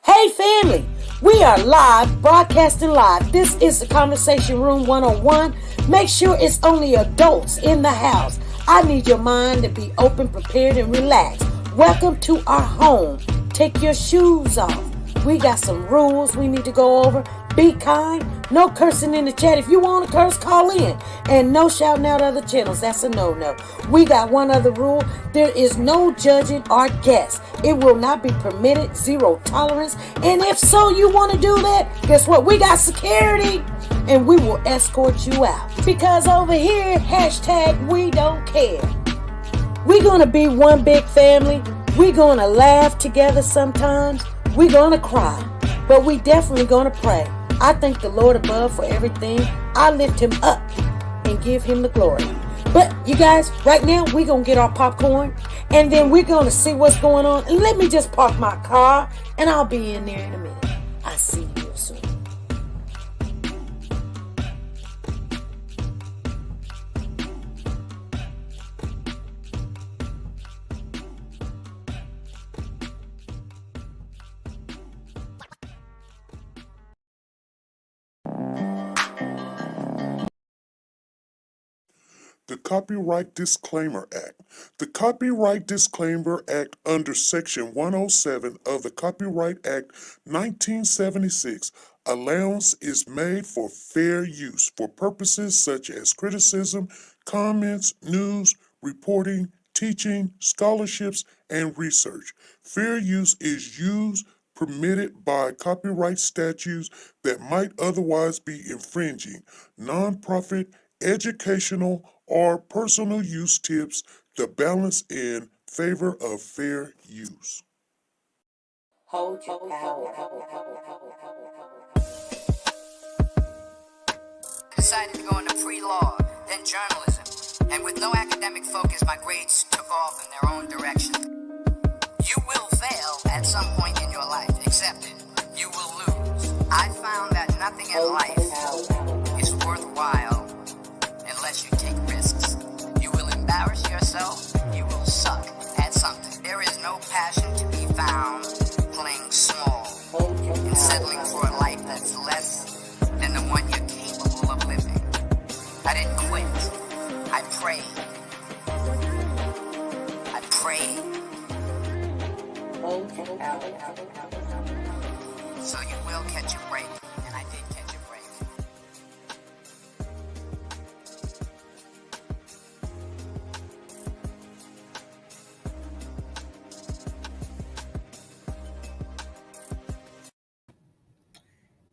Hey family, we are live, broadcasting live. This is the Conversation Room 101. Make sure it's only adults in the house. I need your mind to be open, prepared, and relaxed. Welcome to our home. Take your shoes off. We got some rules we need to go over. Be kind. No cursing in the chat. If you want to curse, call in. And no shouting out other channels. That's a no-no. We got one other rule. There is no judging our guests. It will not be permitted. Zero tolerance. And if so, you want to do that, guess what? We got security. And we will escort you out. Because over here, hashtag we don't care. We're going to be one big family. We're going to laugh together sometimes. We're going to cry. But we definitely going to pray. I thank the Lord above for everything. I lift him up and give him the glory. But you guys, right now, we're going to get our popcorn. And then we're going to see what's going on. And let me just park my car. And I'll be in there in a minute. I'll see you soon. The Copyright Disclaimer Act. The Copyright Disclaimer Act under Section 107 of the Copyright Act 1976, allowance is made for fair use for purposes such as criticism, comments, news, reporting, teaching, scholarships, and research. Fair use is used permitted by copyright statutes that might otherwise be infringing. Nonprofit, educational, or personal use tips the balance in favor of fair use. Hold your power. Decided to go into pre-law, then journalism, and with no academic focus, my grades took off in their own direction. You will fail at some point in your life, accept it. You will lose. I found that nothing in life is worthwhile unless you take risks. You will embarrass yourself, you will suck at something. There is no passion to be found playing small and settling for a life that's less than the one you're capable of living. I didn't quit. I prayed. I prayed. So you will catch a break, and I did catch a break.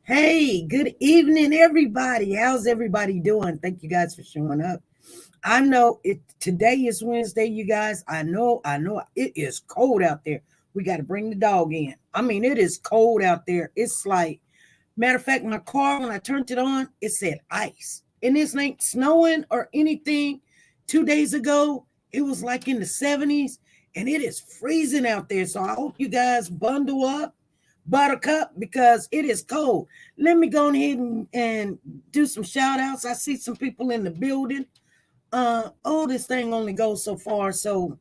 Hey, good evening, everybody. How's everybody doing? Thank you guys for showing up. I know today is Wednesday, you guys. I know it is cold out there. We got to bring the dog in. I mean, it is cold out there. It's like, matter of fact, my car, when I turned it on, it said ice. And this ain't snowing or anything. 2 days ago, it was like in the 70s, and it is freezing out there. So I hope you guys bundle up, buttercup, because it is cold. Let me go ahead and do some shout outs. I see some people in the building. This thing only goes so far, so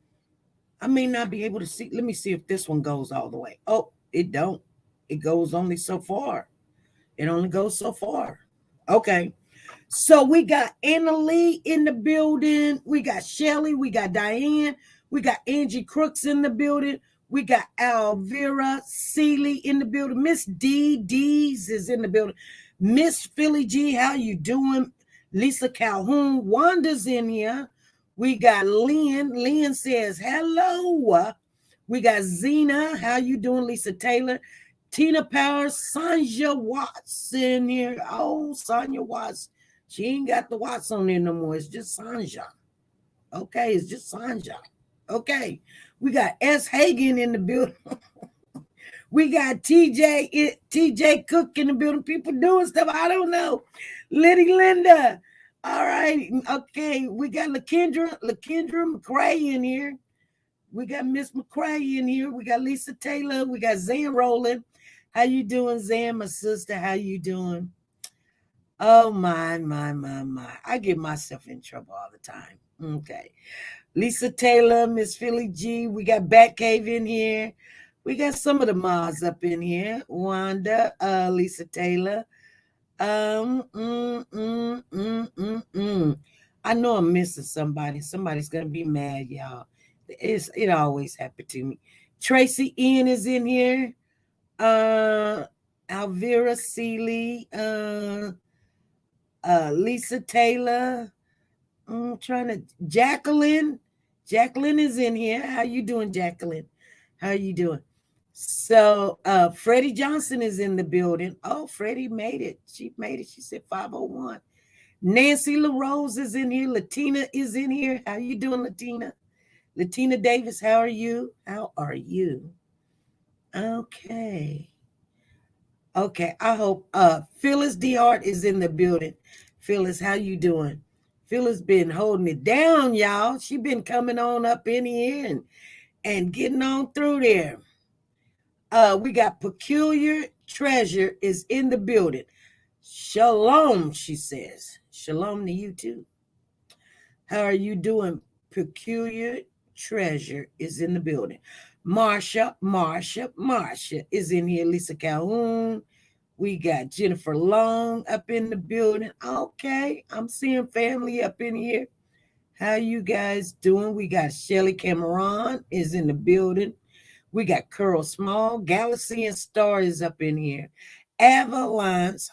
I may not be able to see. Let me see if this one goes all the way. Oh, it don't. It goes only so far. It only goes so far. Okay. So we got Anna Lee in the building. We got Shelly. We got Diane. We got Angie Crooks in the building. We got Alvira Seeley in the building. Miss D's is in the building. Miss Philly G, how you doing? Lisa Calhoun. Wanda's in here. We got Lynn. Lynn says hello. We got Zena. How you doing? Lisa Taylor. Tina Powers. Sanja Watts in here. Oh, Sanja Watts. She ain't got the Watts on there no more. It's just Sanja. Okay, it's just Sanja. Okay. We got S. Hagen in the building. We got TJ Cook in the building. People doing stuff. I don't know. Liddy Linda. All right. Okay. We got LaKendra McCrae in here. We got Miss McCrae in here. We got Lisa Taylor. We got Zan Rowland. How you doing, Zan, my sister? How you doing? Oh, my. I get myself in trouble all the time. Okay. Lisa Taylor, Miss Philly G. We got Batcave in here. We got some of the mods up in here. Wanda, Lisa Taylor. I know I'm missing somebody. Somebody's gonna be mad, y'all. It always happened to me. Tracy Ian is in here. Alvira Seeley, Lisa Taylor. I'm trying to Jacqueline. Jacqueline is in here. How you doing, Jacqueline? How you doing? So Freddie Johnson is in the building. Oh, Freddie made it. She made it. She said 501. Nancy LaRose is in here. Latina is in here. How you doing, Latina? Latina Davis, how are you? How are you? Okay. Okay, I hope Phyllis DeHart is in the building. Phyllis, how you doing? Phyllis been holding it down, y'all. She been coming on up in here and getting on through there. We got Peculiar Treasure is in the building. Shalom, she says. Shalom to you too. How are you doing? Peculiar Treasure is in the building. Marsha is in here. Lisa Calhoun. We got Jennifer Long up in the building. Okay, I'm seeing family up in here. How you guys doing? We got Shelly Cameron is in the building. We got Curl Small. Galaxy and Star is up in here. Avalance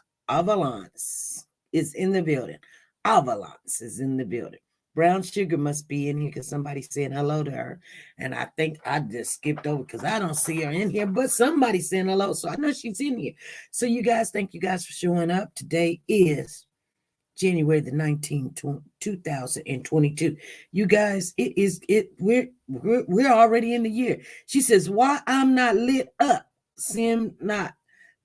is in the building. Avalance is in the building. Brown Sugar must be in here because somebody's saying hello to her. And I think I just skipped over because I don't see her in here, but somebody's saying hello. So I know she's in here. So you guys, thank you guys for showing up. Today is January the 19th, 2022. You guys, we're already in the year. She says, why I'm not lit up? Sim not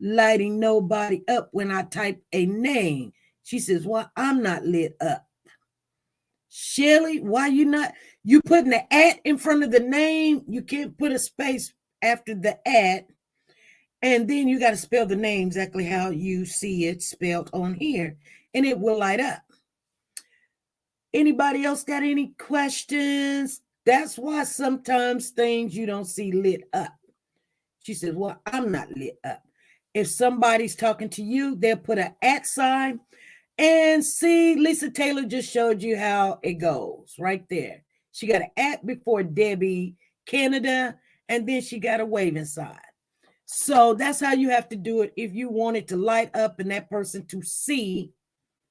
lighting nobody up when I type a name. She says, why I'm not lit up? Shelly, why you not? You putting the @ in front of the name. You can't put a space after the @ and then you got to spell the name exactly how you see it spelled on here, and it will light up. Anybody else got any questions? That's why sometimes things you don't see lit up. She says, well, I'm not lit up. If somebody's talking to you, they'll put an @ sign. And see, Lisa Taylor just showed you how it goes right there. She got an @ before Debbie Canada, and then she got a waving sign. So that's how you have to do it if you want it to light up and that person to see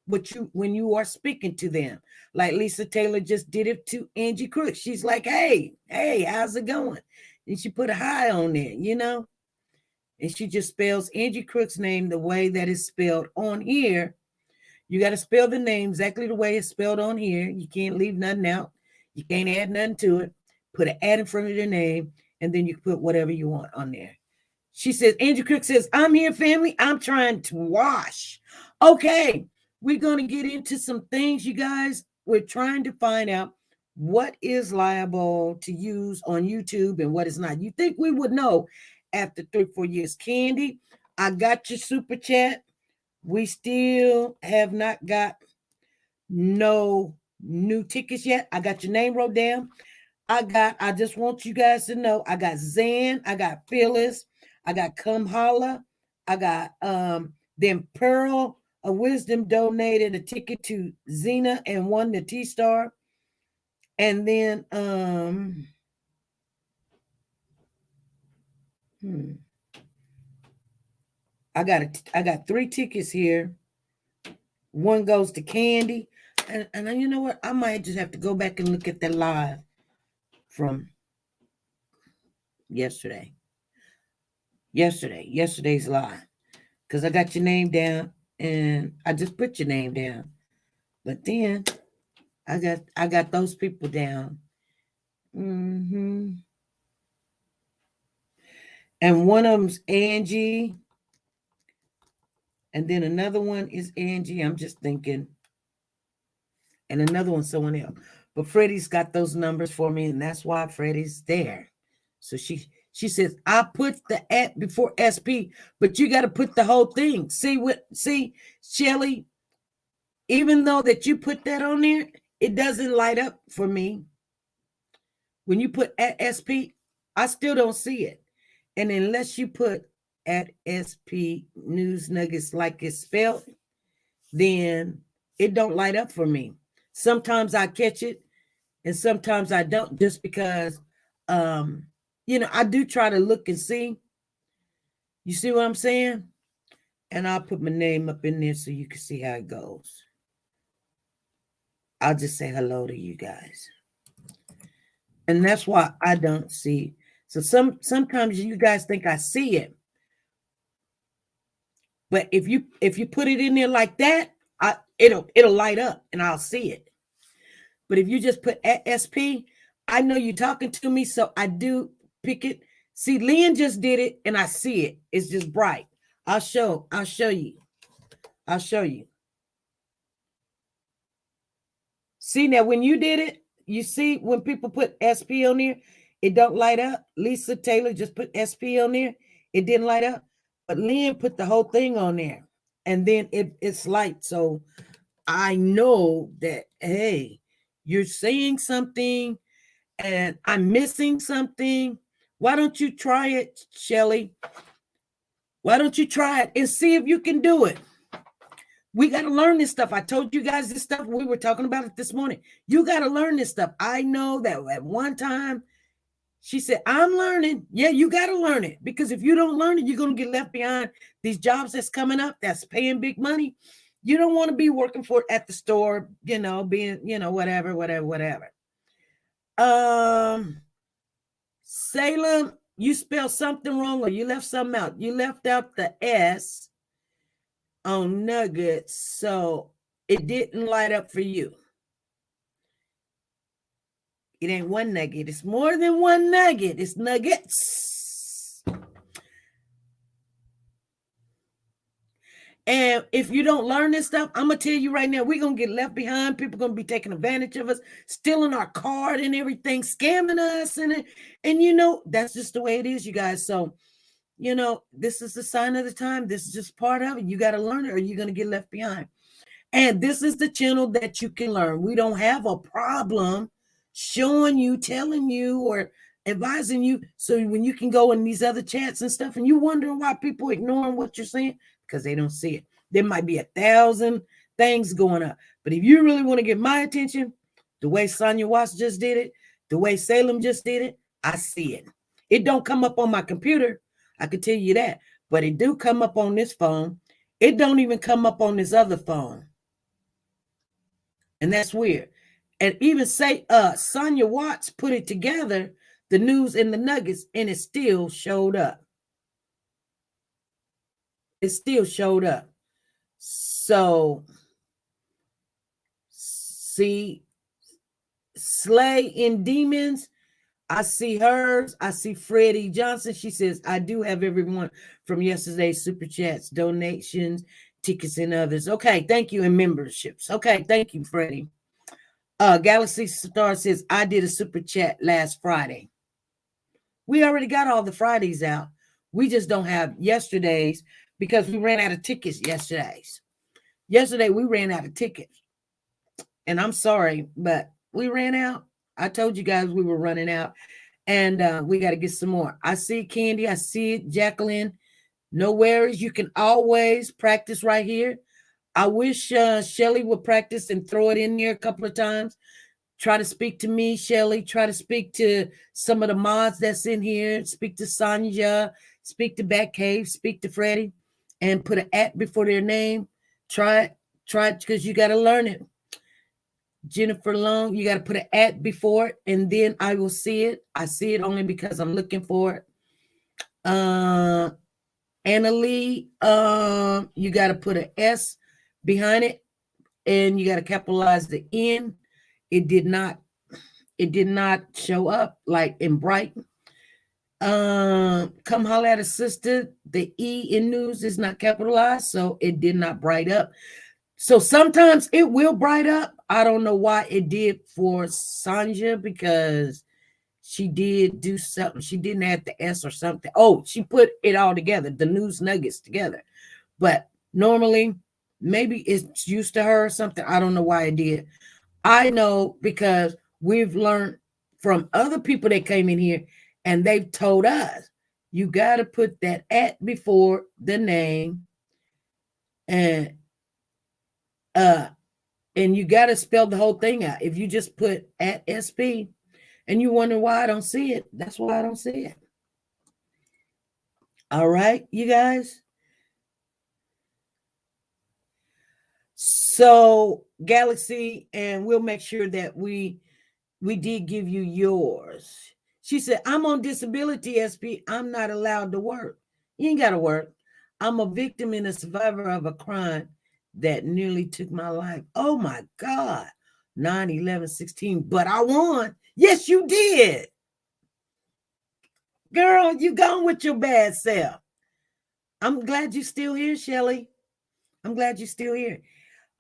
when you are speaking to them. Like Lisa Taylor just did it to Angie Crooks. She's like, hey, how's it going? And she put a hi on there, and she just spells Angie Crooks' name the way that is spelled on here. You got to spell the name exactly the way it's spelled on here. You can't leave nothing out. You can't add nothing to it. Put an @ in front of the name, and then you put whatever you want on there. She says, Andrew Cook says, I'm here, family. I'm trying to wash. Okay, we're going to get into some things, you guys. We're trying to find out what is liable to use on YouTube and what is not. You think we would know after 3-4 years. Candy, I got your super chat. We still have not got no new tickets yet. I got your name wrote down. I just want you guys to know, I got Zan, I got Phyllis, I got Come Holla, I got then Pearl of Wisdom donated a ticket to Zena and won the T-Star. And then I got 3 tickets here. One goes to Candy. And you know what? I might just have to go back and look at the live from yesterday. Yesterday's live. Because I got your name down and I just put your name down. But then I got those people down. And one of them's Angie. And then another one is Angie. I'm just thinking. And another one, someone else. But Freddie's got those numbers for me, and that's why Freddie's there. So she says, I put the @ before SP, but you got to put the whole thing. See, Shelly, even though that you put that on there, it doesn't light up for me. When you put @ SP, I still don't see it. And unless you put at SP News Nuggets like it's spelled, then it don't light up for me. Sometimes I catch it and sometimes I don't, just because I do try to look and see. You see what I'm saying? And I'll put my name up in there so you can see how it goes. I'll just say hello to you guys. And that's why I don't see. So sometimes you guys think I see it. But if you put it in there like that, it'll light up and I'll see it. But if you just put SP, I know you're talking to me, so I do pick it. See, Lynn just did it and I see it. It's just bright. I'll show you. I'll show you. See, now when you did it, you see when people put SP on there, it don't light up. Lisa Taylor just put SP on there. It didn't light up. But Lynn put the whole thing on there. And then it's light. So I know that, hey, you're saying something and I'm missing something. Why don't you try it, Shelly? Why don't you try it and see if you can do it? We got to learn this stuff. I told you guys this stuff. We were talking about it this morning. You got to learn this stuff. I know that at one time she said, I'm learning. Yeah, you got to learn it, because if you don't learn it, you're going to get left behind. These jobs that's coming up, that's paying big money. You don't want to be working for it at the store, being, whatever. Salem, you spelled something wrong or you left something out. You left out the S on nuggets, so it didn't light up for you. It ain't one nugget. It's more than one nugget. It's nuggets. And if you don't learn this stuff, I'm going to tell you right now, we're going to get left behind. People are going to be taking advantage of us, stealing our card and everything, scamming us. And that's just the way it is, you guys. So, this is the sign of the time. This is just part of it. You got to learn it or you're going to get left behind. And this is the channel that you can learn. We don't have a problem showing you, telling you, or advising you. So when you can go in these other chats and stuff and you wondering why people ignoring what you're saying, because they don't see it. There might be 1,000 things going on. But if you really want to get my attention, the way Sonia Watts just did it, the way Salem just did it, I see it. It don't come up on my computer. I can tell you that. But it do come up on this phone. It don't even come up on this other phone. And that's weird. And even say Sonia Watts put it together, the news and the nuggets, and it still showed up. It still showed up. So, see, Slay in Demons, I see hers. I see Freddie Johnson. She says, I do have everyone from yesterday's super chats, donations, tickets, and others. Okay, thank you, and memberships. Okay, thank you, Freddie. Galaxy Star says, I did a super chat last Friday. We already got all the Fridays out. We just don't have yesterday's because we ran out of tickets Yesterday, we ran out of tickets. And I'm sorry, but we ran out. I told you guys we were running out. And we got to get some more. I see Candy. I see it. Jacqueline. No worries. You can always practice right here. I wish Shelly would practice and throw it in there a couple of times. Try to speak to me, Shelly. Try to speak to some of the mods that's in here. Speak to Sonia. Speak to Batcave. Speak to Freddie. And put an @ before their name. Try it because you got to learn it. Jennifer Long, you got to put an @ before it, and then I will see it. I see it only because I'm looking for it. Anna Lee, you got to put an S behind it, and you got to capitalize the N. It did not show up like in bright. Come holler at a sister. The E in news is not capitalized, so it did not bright up. So sometimes it will bright up. I don't know why it did for Sanja, because she did do something. She didn't add the S or something. Oh, she put it all together, the news nuggets together. But normally, maybe it's used to her or something. I don't know why it did. I know because we've learned from other people that came in here and they've told us, you got to put that at before the name, and you got to spell the whole thing out. If you just put at SP and you wonder why I don't see it, that's why I don't see it. All right, you guys. So Galaxy, and we'll make sure that we did give you yours. She said, I'm on disability, SP. I'm not allowed to work. You ain't got to work. I'm a victim and a survivor of a crime that nearly took my life. Oh my God. 9/11/16. But I won. Yes, you did. Girl, you gone with your bad self. I'm glad you're still here, Shelly. I'm glad you're still here.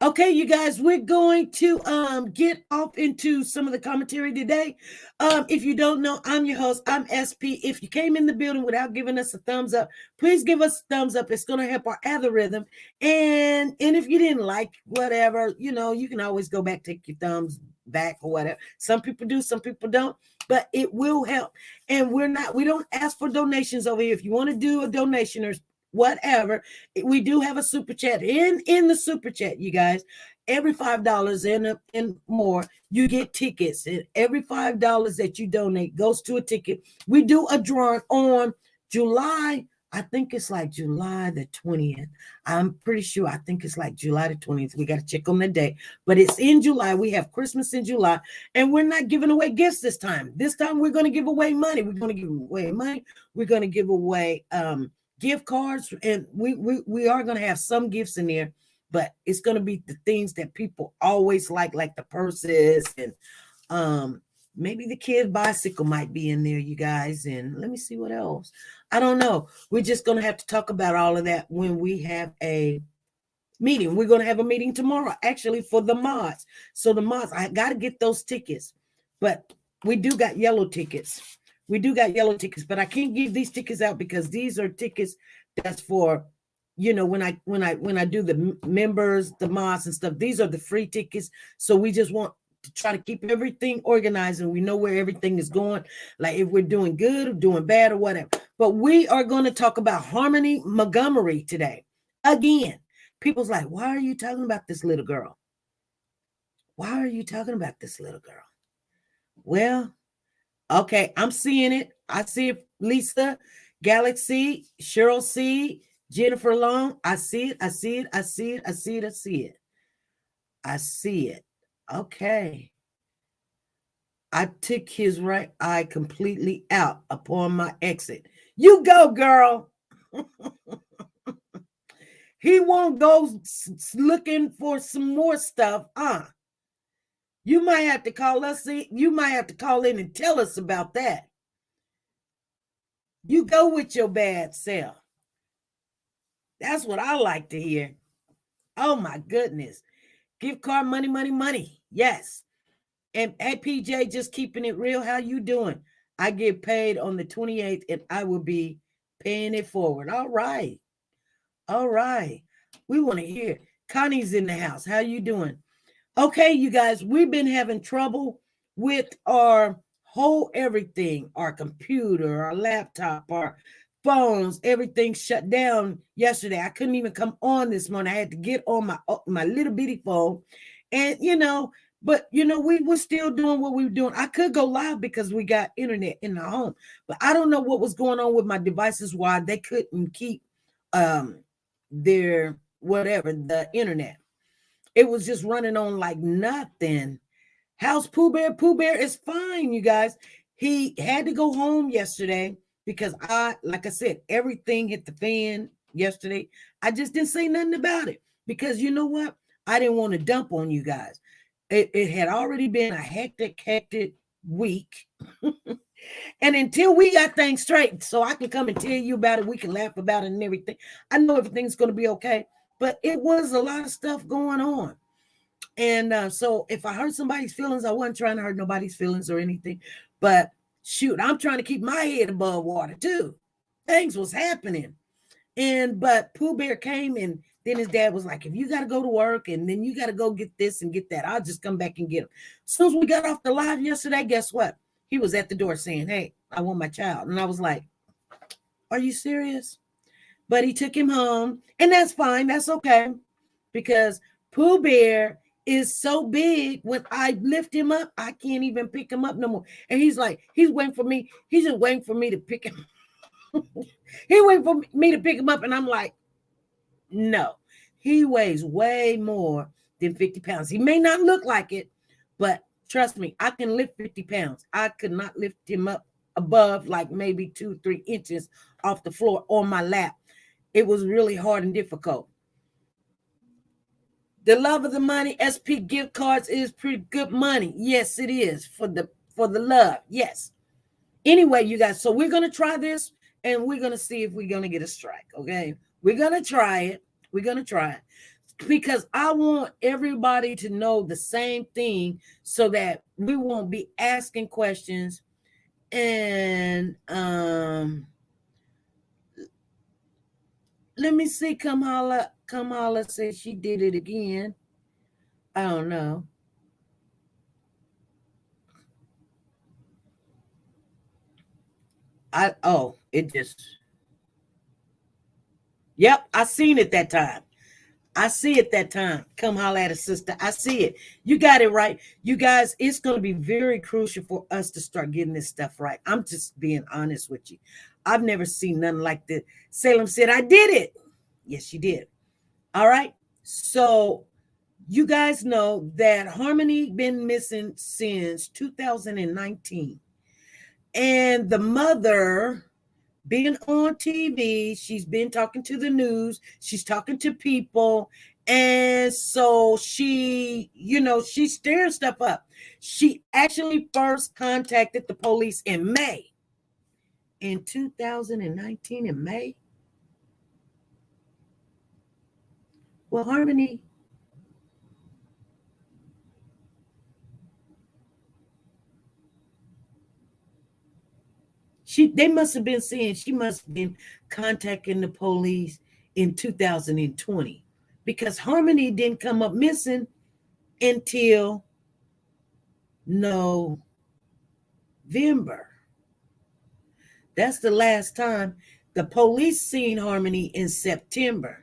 Okay, you guys, we're going to get off into some of the commentary today. If you don't know, I'm your host. I'm SP. If you came in the building without giving us a thumbs up, please give us a thumbs up. It's going to help our algorithm. And if you didn't like whatever, you know, you can always go back, take your thumbs back or whatever. Some people do, some people don't, but it will help. And we don't ask for donations over here. If you want to do a donation or whatever, we do have a super chat. In the super chat, you guys, every $5 and more, you get tickets. And every $5 that you donate goes to a ticket. We do a drawing on July, I think it's like July the 20th. I'm pretty sure. I think it's like July the 20th. We got to check on the day, but it's in July. We have Christmas in July, and we're not giving away gifts this time. This time we're going to give away money. We're going to give away money. We're going to give away gift cards, and we are going to have some gifts in there, but it's going to be the things that people always like the purses, and maybe the kid bicycle might be in there, you guys. And let me see what else. I don't know. We're just going to have to talk about all of that when we have a meeting. We're going to have a meeting tomorrow, actually, for the mods. So the mods, I got to get those tickets, but we do got yellow tickets. We do got yellow tickets, but I can't give these tickets out because these are tickets that's for, you know, when I do the members, the mods and stuff. These are the free tickets. So we just want to try to keep everything organized, and we know where everything is going, like if we're doing good or doing bad or whatever. But we are going to talk about Harmony Montgomery today. Again, people's like, why are you talking about this little girl? Why are you talking about this little girl? Well, okay, I'm seeing it. I see it. Lisa, Galaxy, Cheryl C, Jennifer Long. I see it. I see it. I see it. I see it. I see it. I see it. Okay. I took his right eye completely out upon my exit. You go, girl. He won't go looking for some more stuff. You might have to call us. You might have to call in and tell us about that. You go with your bad self. That's what I like to hear. Oh my goodness. Gift card money, money, money. Yes. And hey, PJ, just keeping it real. How you doing? I get paid on the 28th, and I will be paying it forward. All right. All right. We want to hear. Connie's in the house. How you doing? Okay, you guys, we've been having trouble with our whole everything, our computer, our laptop, our phones, everything shut down yesterday. I couldn't even come on this morning. I had to get on my little bitty phone, and but we were still doing what we were doing. I could go live because we got internet in the home, but I don't know what was going on with my devices, why they couldn't keep their whatever, the internet. It was just running on like nothing. How's Pooh Bear? Pooh Bear is fine, you guys. He had to go home yesterday because like I said, everything hit the fan yesterday. I just didn't say nothing about it because you know what? I didn't want to dump on you guys. It had already been a hectic week. And until we got things straight, so I can come and tell you about it, we can laugh about it and everything. I know everything's going to be okay, but it was a lot of stuff going on. And so if I hurt somebody's feelings, I wasn't trying to hurt nobody's feelings or anything. But shoot, I'm trying to keep my head above water too. Things was happening. But Pooh Bear came, and then his dad was like, if you got to go to work and then you got to go get this and get that, I'll just come back and get him. As soon as we got off the live yesterday, guess what? He was at the door saying, hey, I want my child. And I was like, Are you serious? But he took him home, and that's fine. That's okay, because Pooh Bear is so big. When I lift him up, I can't even pick him up no more. And he's like, he's waiting for me. He's just waiting for me to pick him. He waiting for me to pick him up, and I'm like, no. He weighs way more than 50 pounds. He may not look like it, but trust me, I can lift 50 pounds. I could not lift him up above like maybe 2-3 inches off the floor on my lap. It was really hard and difficult. The love of the money, SP gift cards is pretty good money. Yes, it is for the love. Yes. Anyway, you guys, so we're going to try this, and we're going to see if we're going to get a strike, okay? We're going to try it. We're going to try it because I want everybody to know the same thing so that we won't be asking questions. And let me see. Kamala said she did it again. I don't know. It just. Yep, I seen it that time. I see it that time. Come holler at a sister. I see it. You got it right. You guys, it's going to be very crucial for us to start getting this stuff right. I'm just being honest with you. I've never seen nothing like this. Salem said, I did it. Yes, you did. All right. So you guys know that Harmony been missing since 2019. And the mother being on TV, she's been talking to the news, she's talking to people, and so she's stirring stuff up. She actually first contacted the police in May. In 2019, in May. Well, Harmony, they must have been saying she must have been contacting the police in 2020 because Harmony didn't come up missing until November. That's the last time the police seen Harmony in September.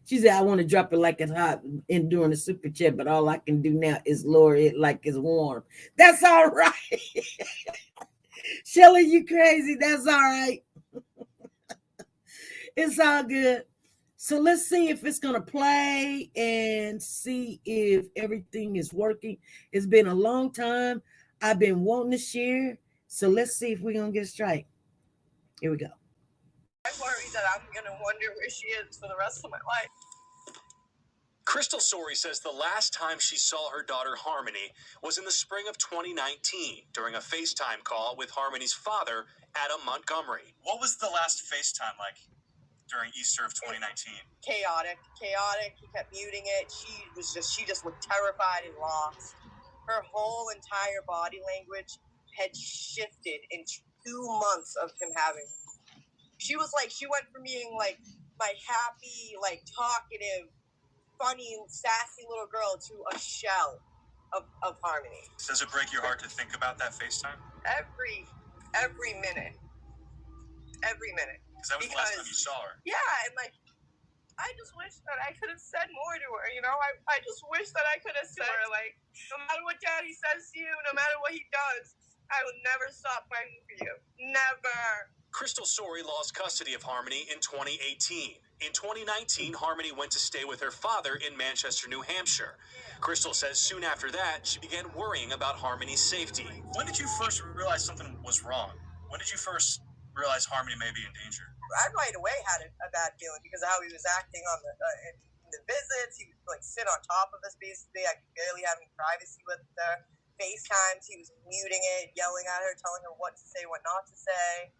She said, I want to drop it like it's hot and doing a super chat, but all I can do now is lower it like it's warm. That's all right. Shelly, you crazy. That's all right. It's all good. So let's see if it's going to play and see if everything is working. It's been a long time. I've been wanting to share. So let's see if we're going to get a strike. Here we go. I worry that I'm going to wonder where she is for the rest of my life. Crystal Sorey says the last time she saw her daughter Harmony was in the spring of 2019 during a FaceTime call with Harmony's father, Adam Montgomery. What was the last FaceTime like during Easter of 2019? Chaotic. He kept muting it. She just looked terrified and lost. Her whole entire body language had shifted in 2 months of him having her. She was like, she went from being like my happy, like talkative, funny and sassy little girl to a shell of Harmony. Does it break your heart to think about that FaceTime? Every minute. Because that was the last time you saw her. Yeah, and like, I just wish that I could have said more to her, you know? I just wish that I could have said to her, like, no matter what Daddy says to you, no matter what he does, I will never stop fighting for you. Never. Crystal Sorey lost custody of Harmony in 2018. In 2019, Harmony went to stay with her father in Manchester, New Hampshire. Crystal says soon after that, she began worrying about Harmony's safety. When did you first realize something was wrong? When did you first realize Harmony may be in danger? I right away had a bad feeling because of how he was acting on in the visits. He would like sit on top of us basically. I could barely have any privacy with her. FaceTimes, he was muting it, yelling at her, telling her what to say, what not to say.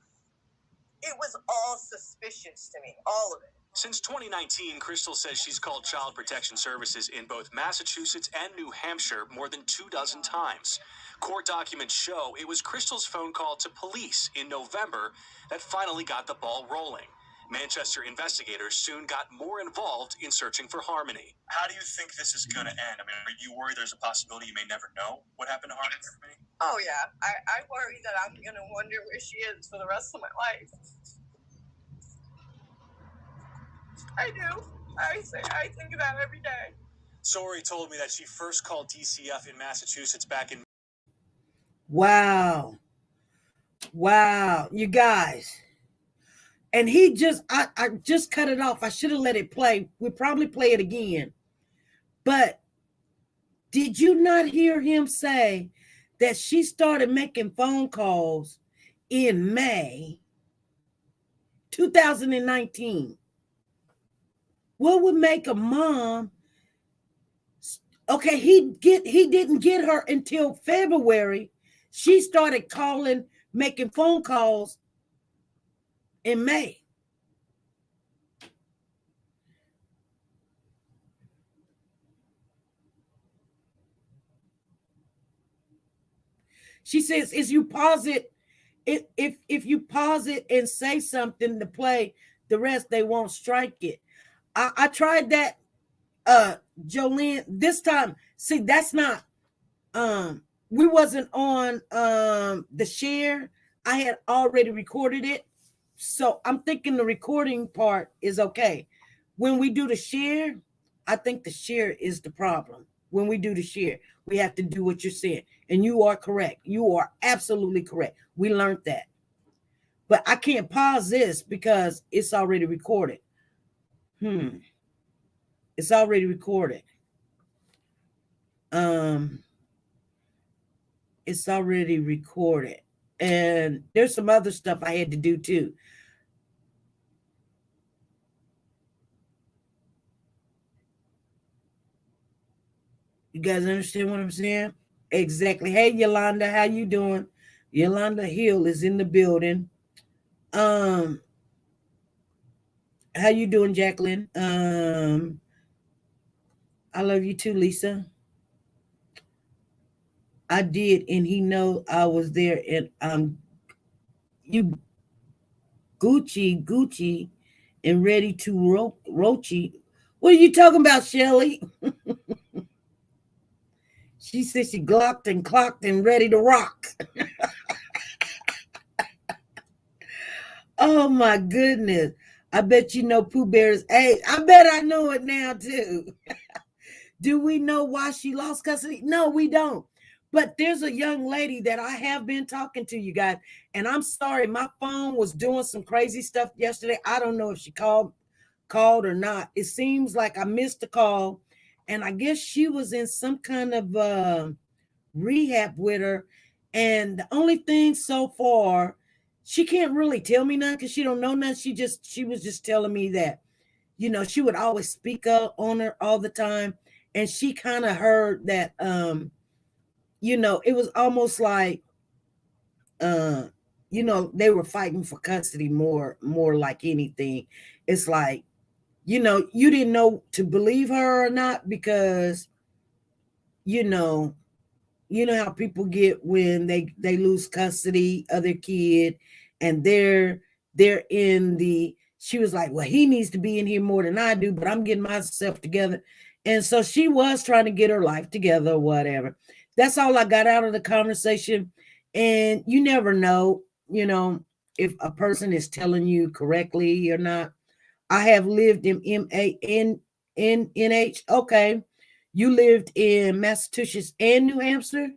It was all suspicious to me, all of it. Since 2019, Crystal says she's called Child Protection Services in both Massachusetts and New Hampshire more than 24 times. Court documents show it was Crystal's phone call to police in November that finally got the ball rolling. Manchester investigators soon got more involved in searching for Harmony. How do you think this is going to end? I mean, are you worried there's a possibility you may never know what happened to Harmony? Oh, yeah. I worry that I'm going to wonder where she is for the rest of my life. I do. I think about it every day. Sori told me that she first called DCF in Massachusetts back in. Wow. Wow. You guys. And he just, I just cut it off. I should have let it play. We'll probably play it again. But did you not hear him say that she started making phone calls in May 2019? What would make a mom? Okay, he didn't get her until February. She started calling, making phone calls in May. She says, if you pause it and say something to play, the rest they won't strike it. I tried that, Jolene. This time, see, that's not we wasn't on the share. I had already recorded it. So I'm thinking the recording part is okay. When we do the share, I think the share is the problem. When we do the share, we have to do what you're saying. And you are correct. You are absolutely correct. We learned that. But I can't pause this because it's already recorded. It's already recorded. It's already recorded. And there's some other stuff I had to do too. You guys understand what I'm saying? Exactly. Hey, Yolanda, how you doing? Yolanda Hill is in the building. How you doing, Jacqueline? I love you too, Lisa. I did, and he know I was there, and you Gucci, and ready to Rochi. What are you talking about, Shelly? She said she glocked and clocked and ready to rock. Oh my goodness. I bet you know Pooh Bear's age. I bet I know it now too. Do we know why she lost custody? No, we don't. But there's a young lady that I have been talking to, you guys. And I'm sorry, my phone was doing some crazy stuff yesterday. I don't know if she called or not. It seems like I missed the call. And I guess she was in some kind of rehab with her. And the only thing so far, she can't really tell me nothing because she don't know nothing. She was just telling me that, she would always speak up on her all the time. And she kind of heard that, it was almost like, they were fighting for custody more like anything. It's like, you didn't know to believe her or not because, you know how people get when they lose custody of their kid and they're in the, she was like, well, he needs to be in here more than I do, but I'm getting myself together. And so she was trying to get her life together or whatever. That's all I got out of the conversation. And you never know, if a person is telling you correctly or not. I have lived in MANNH. Okay. You lived in Massachusetts and New Hampshire?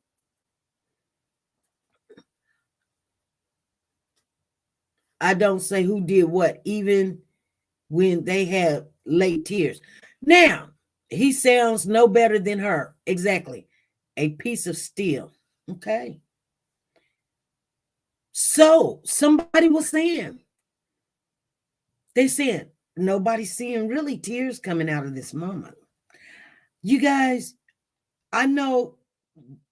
I don't say who did what, even when they have late tears. Now, he sounds no better than her. Exactly. A piece of steel. Okay. So somebody was saying, they said, nobody's seeing really tears coming out of this moment. You guys, I know,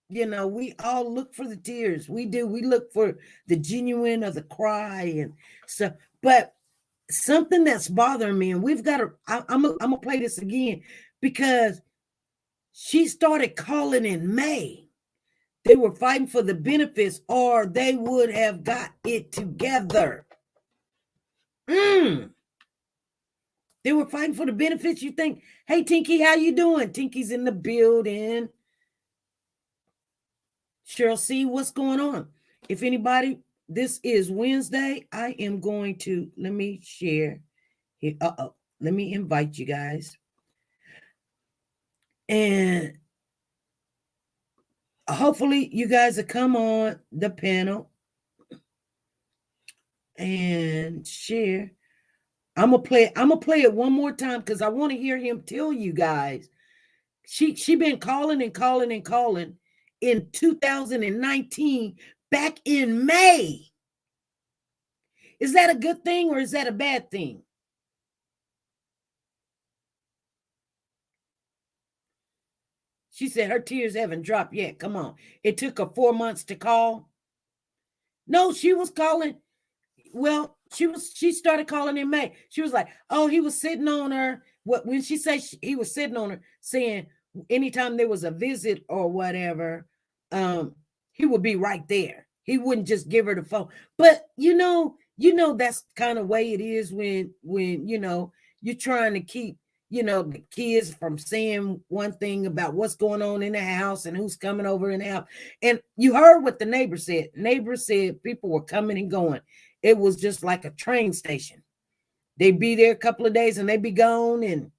we all look for the tears. We do. We look for the genuine or the cry and stuff. But something that's bothering me, and we've got to, I'm going to play this again because she started calling in May. They were fighting for the benefits or they would have got it together. They were fighting for the benefits. You think, hey, Tinky, how you doing? Tinky's in the building. Cheryl, see what's going on. If anybody, this is Wednesday. I am going to, let me share here. Let me invite you guys. And hopefully you guys will come on the panel and share. I'm gonna play it one more time because I want to hear him tell you guys. She been calling and calling and calling in 2019, back in May. Is that a good thing or is that a bad thing? She said her tears haven't dropped yet. Come on. It took her 4 months to call. No, she was calling. Well, she started calling in May. She was like, oh, he was sitting on her. When she said he was sitting on her, saying anytime there was a visit or whatever, he would be right there. He wouldn't just give her the phone. But you know that's kind of way it is when you're trying to keep the kids from saying one thing about what's going on in the house and who's coming over in the house. And you heard what the neighbor said. Neighbor said people were coming and going. It was just like a train station. They'd be there a couple of days and they'd be gone. And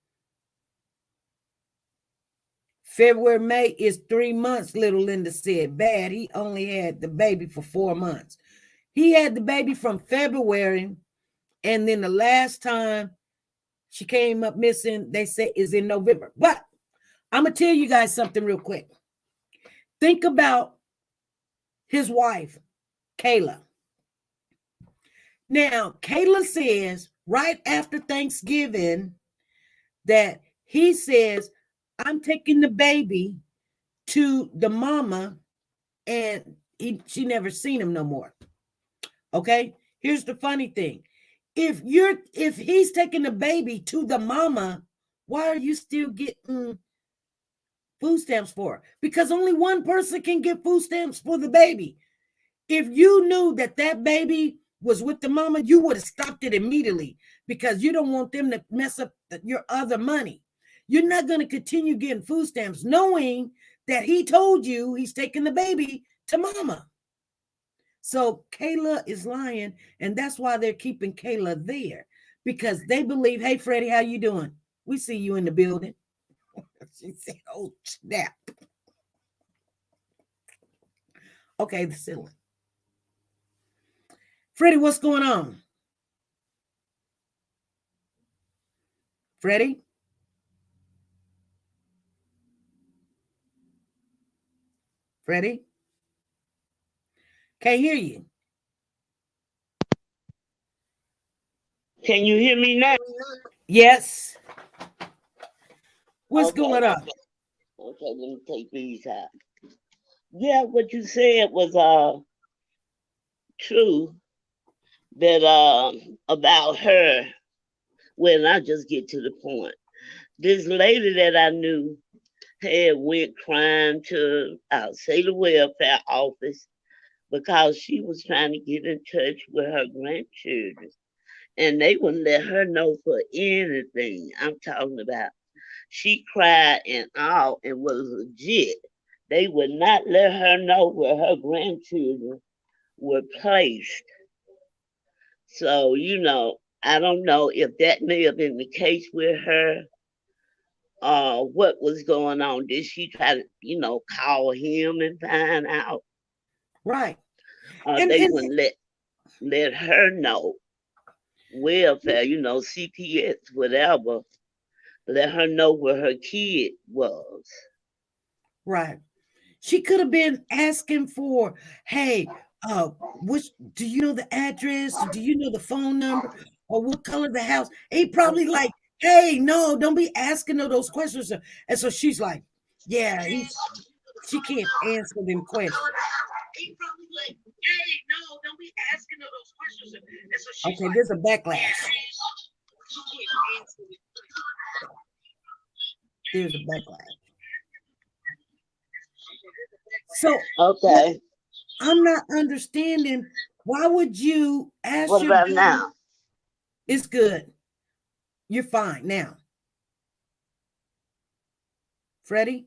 February, May is 3 months, little Linda said. Bad. He only had the baby for 4 months. He had the baby from February. And then the last time she came up missing, they say, is in November. But I'm going to tell you guys something real quick. Think about his wife, Kayla. Now, Kayla says right after Thanksgiving that he says, I'm taking the baby to the mama, and she never seen him no more. Okay? Here's the funny thing. If he's taking the baby to the mama, why are you still getting food stamps for her? Because only one person can get food stamps for the baby. If you knew that baby was with the mama, you would have stopped it immediately because you don't want them to mess up your other money. You're not going to continue getting food stamps knowing that he told you he's taking the baby to mama. So Kayla is lying, and that's why they're keeping Kayla there, because they believe, hey, Freddie, how you doing? We see you in the building. She said, oh, snap. Okay, the ceiling. Freddie, what's going on? Freddie? Freddie? Can't hear you. Can you hear me now? Yes. What's Okay. going on? Okay, let me take these out. Yeah, what you said was true. That about her. Well, I'll just get to the point. This lady that I knew had went crying to, I'll say, the welfare office because she was trying to get in touch with her grandchildren. And they wouldn't let her know for anything. I'm talking about she cried and all and was legit. They would not let her know where her grandchildren were placed. So, I don't know if that may have been the case with her. What was going on? Did she try to, call him and find out? Right. They wouldn't let her know. Welfare, CPS, whatever. Let her know where her kid was. Right. She could have been asking for, hey, do you know the address? Do you know the phone number? Or what color the house? He probably like, hey, no, don't be asking her those questions. And so she's like, yeah, she can't answer them questions. He probably like, hey, no, don't be asking her those questions. And so she's okay, like, there's a backlash. There's a backlash. So okay, I'm not understanding. Why would you ask? What about now? It's good. You're fine now. Freddie?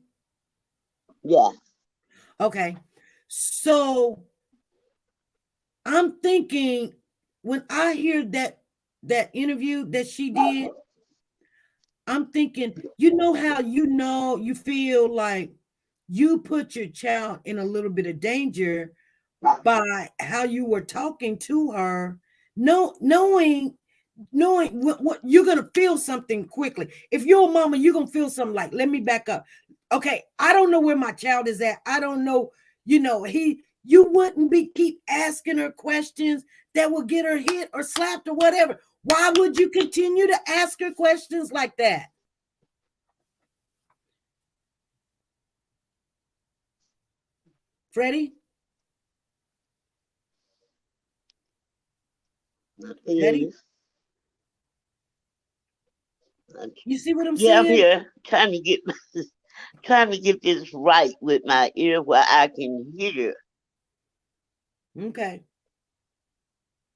Yeah. Okay. So I'm thinking when I hear that interview that she did, I'm thinking, how you feel like you put your child in a little bit of danger by how you were talking to her, knowing what you're gonna feel something quickly. If you're a mama, you're gonna feel something like, let me back up. Okay, I don't know where my child is at. I don't know, you wouldn't be keep asking her questions that will get her hit or slapped or whatever. Why would you continue to ask her questions like that? Freddie? Freddie? You see what I'm saying? I'm here trying to get this right with my ear where I can hear. Okay.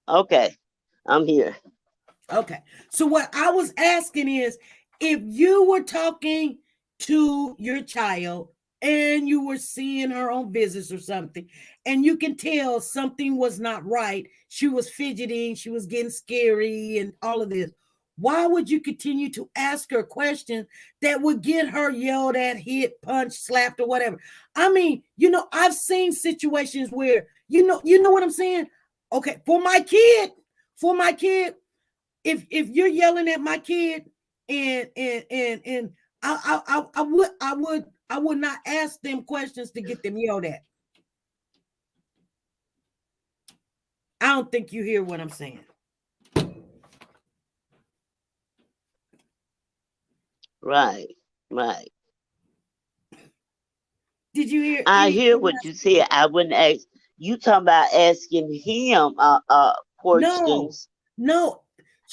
Okay, I'm here. Okay. So what I was asking is, if you were talking to your child and you were seeing her on visits or something, and you can tell something was not right, she was fidgeting, she was getting scary and all of this, why would you continue to ask her questions that would get her yelled at, hit, punched, slapped, or whatever? I mean, I've seen situations where, you know what I'm saying? Okay, for my kid, if you're yelling at my kid, and I would not ask them questions to get them yelled at. I don't think you hear what I'm saying. Right. Did you hear? I hear what you said. I wouldn't ask. You talking about asking him questions? No.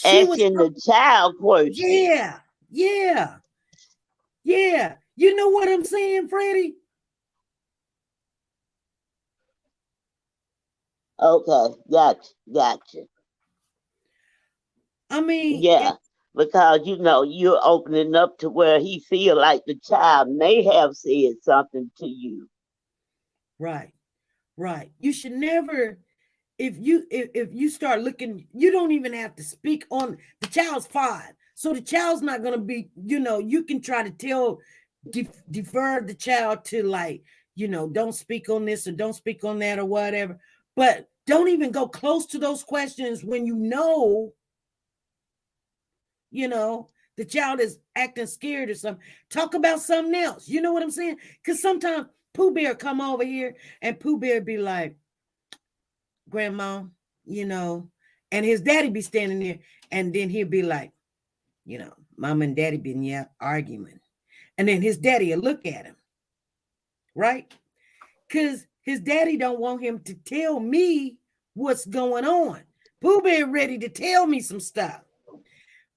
Asking the child questions. Yeah. You know what I'm saying, Freddie? Okay, gotcha. I mean, yeah, because you're opening up to where he feel like the child may have said something to you. Right. You should never, if you start looking, you don't even have to speak on the child's 5. So the child's not going to be, you can try to tell, defer the child to, like, don't speak on this or don't speak on that or whatever. But don't even go close to those questions when the child is acting scared or something. Talk about something else. You know what I'm saying? Because sometimes Pooh Bear come over here and Pooh Bear be like, Grandma, and his daddy be standing there, and then he'll be like, Mom and Daddy been arguing. And then his daddy will look at him, right? Because his daddy don't want him to tell me what's going on. Pooh Bear ready to tell me some stuff.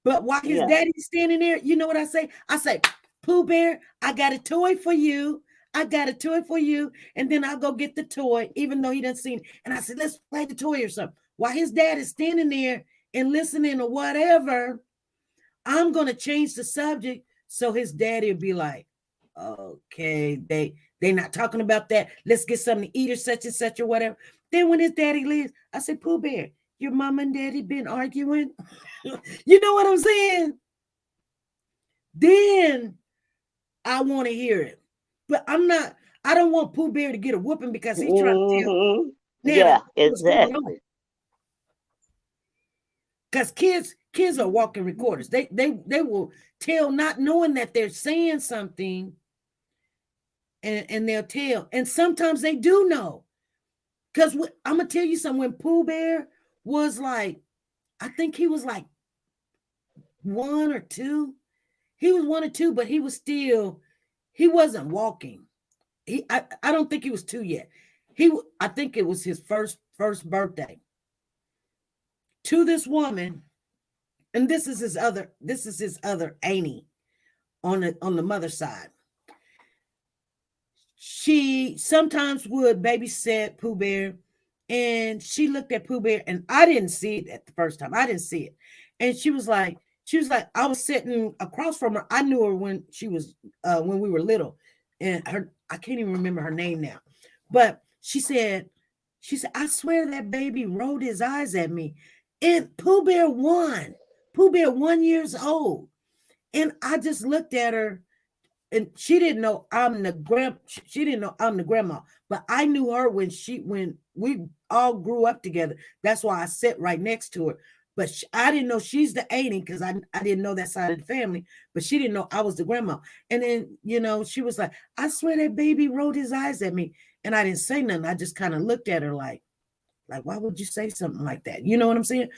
But while his daddy's standing there, you know what I say? I say, Pooh Bear, I got a toy for you. And then I'll go get the toy, even though he doesn't see it. And I said, let's play the toy or something. While his dad is standing there and listening or whatever, I'm going to change the subject. So his daddy will be like, okay, they not talking about that. Let's get something to eat or such and such or whatever. Then when his daddy leaves, I said, Pooh Bear, your mom and daddy been arguing? You know what I'm saying? Then I want to hear it. But I don't want Pooh Bear to get a whooping because he's trying to tell. Yeah, exactly. Because kids are walking recorders. They will tell not knowing that they're saying something, and they'll tell. And sometimes they do know. Because I'm going to tell you something. When Pooh Bear was like, I think he was like 1 or 2. He was 1 or 2, but he wasn't walking. I don't think he was 2 yet. I think it was his first birthday. To this woman, and this is his other auntie on the mother's side. She sometimes would babysit Pooh Bear, and she looked at Pooh Bear, and I didn't see it at the first time. I didn't see it. And she was like, I was sitting across from her. I knew her when she was when we were little, and I can't even remember her name now. But She said, I swear that baby rolled his eyes at me. And Pooh Bear 1 years old. And I just looked at her, and she didn't know I'm the grandma, but I knew her when we all grew up together. That's why I sat right next to her. But I didn't know she's the auntie because I didn't know that side of the family, but she didn't know I was the grandma. And then, she was like, I swear that baby rolled his eyes at me. And I didn't say nothing. I just kind of looked at her like, why would you say something like that? You know what I'm saying?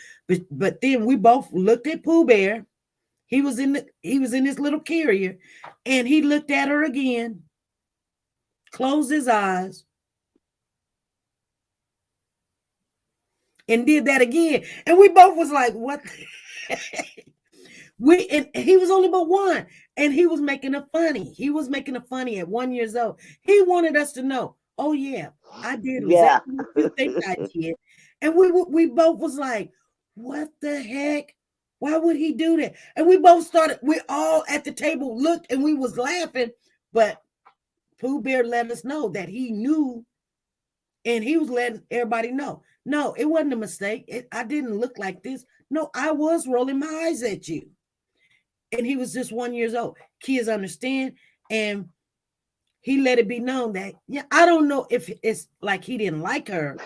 But then we both looked at Pooh Bear. He was in his little carrier, and he looked at her again, closed his eyes, and did that again. And we both was like, what? And he was only but 1, and he was making it funny. He was making it funny at 1 year old. He wanted us to know, oh yeah, I did exactly what you think I did. And we both was like, what the heck? Why would he do that? And we all at the table looked, and we was laughing, but Pooh Bear let us know that he knew, and he was letting everybody know. No, it wasn't a mistake. I didn't look like this. No, I was rolling my eyes at you. And he was just 1 year old. Kids understand. And he let it be known that, I don't know if it's like he didn't like her,